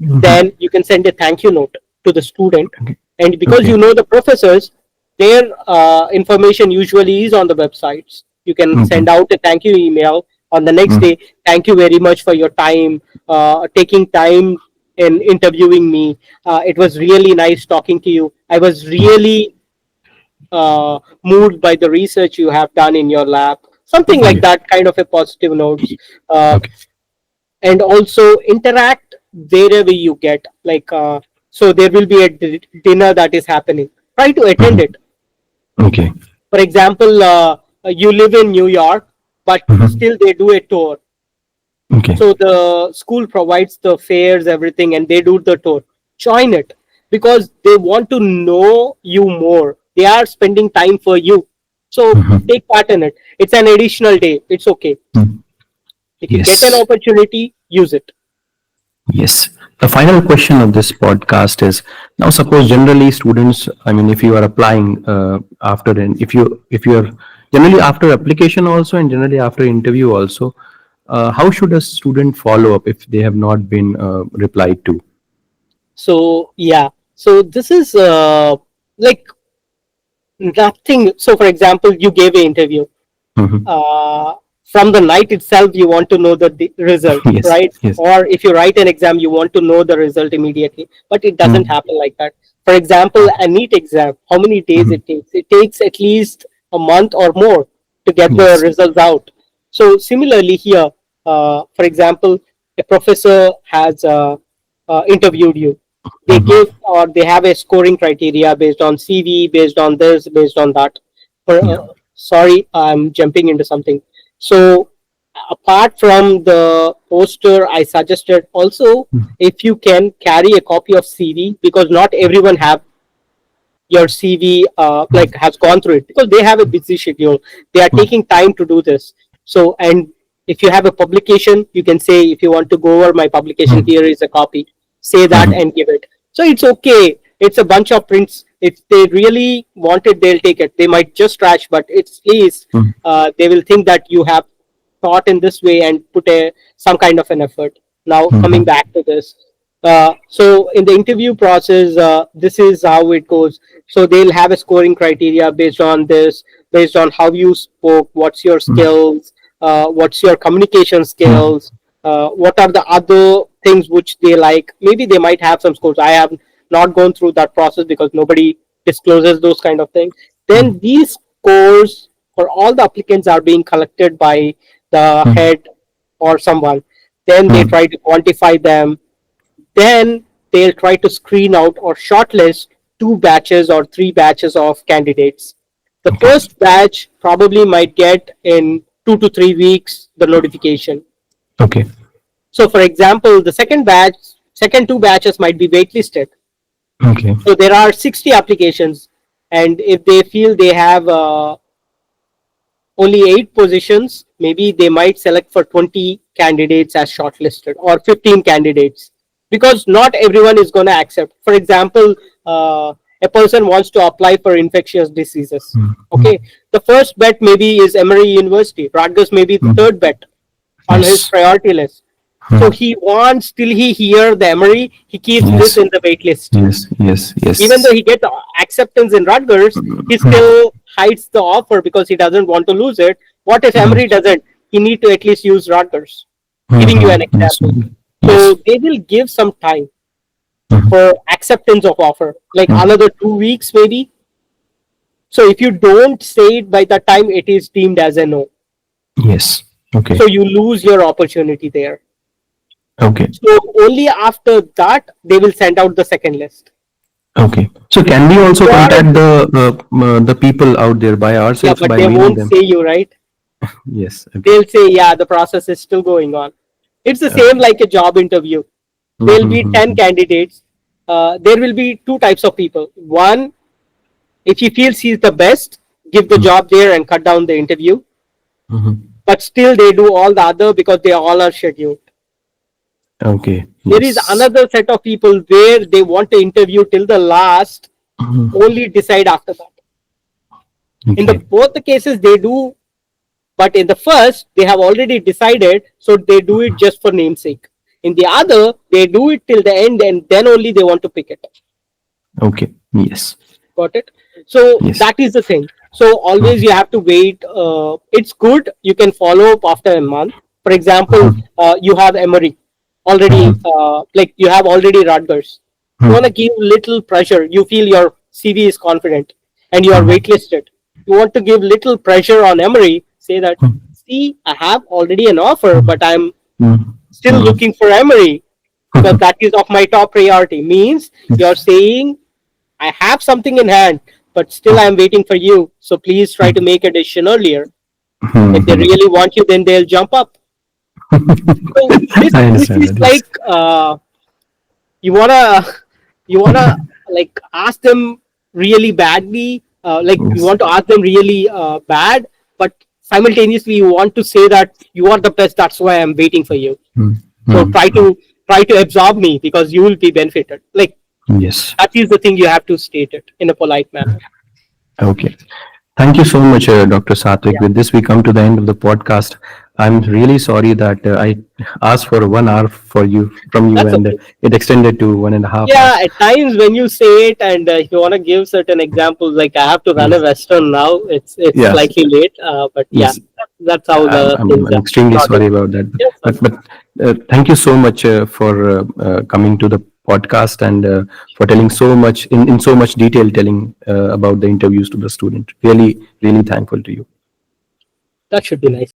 Mhm. Then you can send a thank you note to the student. Okay. And because Okay. you know the professors, their information usually is on the websites. You can Okay. send out a thank you email on the next Mhm. day. Thank you very much for your time, taking time in interviewing me. It was really nice talking to you. I was really moved by the research you have done in your lab. Something like Okay. that, kind of a positive notes. Uh, Okay. and also interact wherever you get. So there will be a dinner that is happening. Try to attend Mhm. it. Okay. For example, you live in New York, but Mhm. still they do a tour. Okay. So the school provides the fares, everything, and they do the tour. Join it, because they want to know you more. They are spending time for you. So Mhm. take part in it. It's an additional day. It's okay. Mhm. If you get an Yes. opportunity, use it. Yes. The final question of this podcast is now suppose generally students, I mean, if you are applying after an, if you are generally after application also and generally after interview also, how should a student follow up if they have not been replied to? So yeah. So this is like nothing. So for example, you gave an interview. Mhm. Uh, from the night itself you want to know the result, Yes, right? yes. Or if you write an exam you want to know the result immediately, but it doesn't Mm, happen like that. For example, a NEET exam, how many days mhm. it takes at least a month or more to get the Yes. results out. So similarly here, for example, a professor has interviewed you. They Mhm. give, or they have a scoring criteria based on CV, based on this, based on that. Yeah. Sorry, I'm jumping into something. So apart from the poster, I suggested also, Mm, if you can carry a copy of CV, because not everyone have your CV like has gone through it, because they have a busy schedule. They are mm, taking time to do this. So, and if you have a publication, you can say, if you want to go over my publication, mm, here is a copy. Say that mhm, and give it. So it's okay. It's a bunch of prints. If they really want it, they'll take it. They might just trash, but it's least mm, they will think that you have thought in this way and put a some kind of an effort. Now coming mhm, back to this, so in the interview process, this is how it goes. So they'll have a scoring criteria based on this, based on how you spoke, what's your mm, skills, what's your communication mhm, skills, what are the other things which they like. Maybe they might have some scores. I have not gone through that process because nobody discloses those kind of things. Then mm, these scores for all the applicants are being collected by the mm, head or someone. Then they mm. try to quantify them. Then they'll try to screen out or shortlist two batches or three batches of candidates. The Okay. first batch probably might get in 2 to 3 weeks the notification. Okay. So, for example, the second two batches might be waitlisted. Okay. So there are 60 applications, and if they feel they have only 8 positions, maybe they might select for 20 candidates as shortlisted, or 15 candidates, because not everyone is going to accept. For example, a person wants to apply for infectious diseases. Mm, mm, Okay, the first bet maybe is Emory University. Rutgers may be the mm. third bet on his Yes. priority list. So Mm. he wants, till he hear the Emory, he keeps this Yes. in the wait list. Yes. Yes. Even though Yes. he gets acceptance in Rutgers, he still hides the offer because he doesn't want to lose it. What if Mm, Emory doesn't? He need to at least use Rutgers. Giving you an mhm. Yes. example. Yes. So they will give some time Mhm. for acceptance of offer, like Mm. another 2 weeks maybe. So if you don't say it by the time, it is deemed as a no. Yes. Okay. So you lose your opportunity there. Okay. So only after that they will send out the second list. Okay. So can we If also you are in contact the, the people out there by yeah, ourselves but by they mailing won't them? say you, right? Yes. Okay. They'll say, yeah, the process is still going on. It's the same Okay. like a job interview. There'll be 10 Mm-hmm. candidates. There will be two types of people. One, if he feels he's the best, give the job there and cut down the interview. Mm-hmm. But still, they do all the other because they all are scheduled. Okay. There is Yes. another set of people where they want to interview till the last, Mhm. only decide after that. In the Okay. both the cases, they do, but in the first, they have already decided, so they do it just for namesake. In the other, they do it till the end, and then only they want to pick it. Okay. Yes. Got it? So Yes. that is the thing. So always Mhm. you have to wait. It's good. You can follow up after a month. For example, Mhm. you have Emory already, Mhm. like you have already Rutgers. You want to Mhm. give little pressure. You feel your CV is confident and you are Mhm. waitlisted. You want to give little pressure on Emory. Say that, Mhm. see, I have already an offer, but I'm Mhm. still Mhm. looking for Emory because that is of my top priority. Means you're Yes. saying I have something in hand, but still I'm waiting for you. So please try to Mhm. make a decision earlier. If they Mhm. really want you, then they'll jump up. So I this understand is that. Yes. like you wanna you wanna like ask them really badly, like you Yes. want to ask them really bad, but simultaneously you want to say that you are the best. That's why I'm waiting for you. Mhm. So Mhm. Mhm. try to absorb me because you will be benefited. Like Yes. that is the thing, you have to state it in a polite manner. Okay. Thank you so much, Dr. Satvik. Yeah, With this, we come to the end of the podcast. I'm really sorry that I asked for 1 hour for you from you, that's and okay. it extended to 1.5 hours. Yeah, at times when you say it, and if you want to give certain examples, like I have to run a Yes, restaurant now. It's yes, slightly late, but yeah, yes. that's how the things I'm are extremely sorted. sorry about that. Yes, of But course. thank you so much for coming to the podcast and for telling so much in so much detail, telling about the interviews to the student. Really, really thankful to you. That should be nice.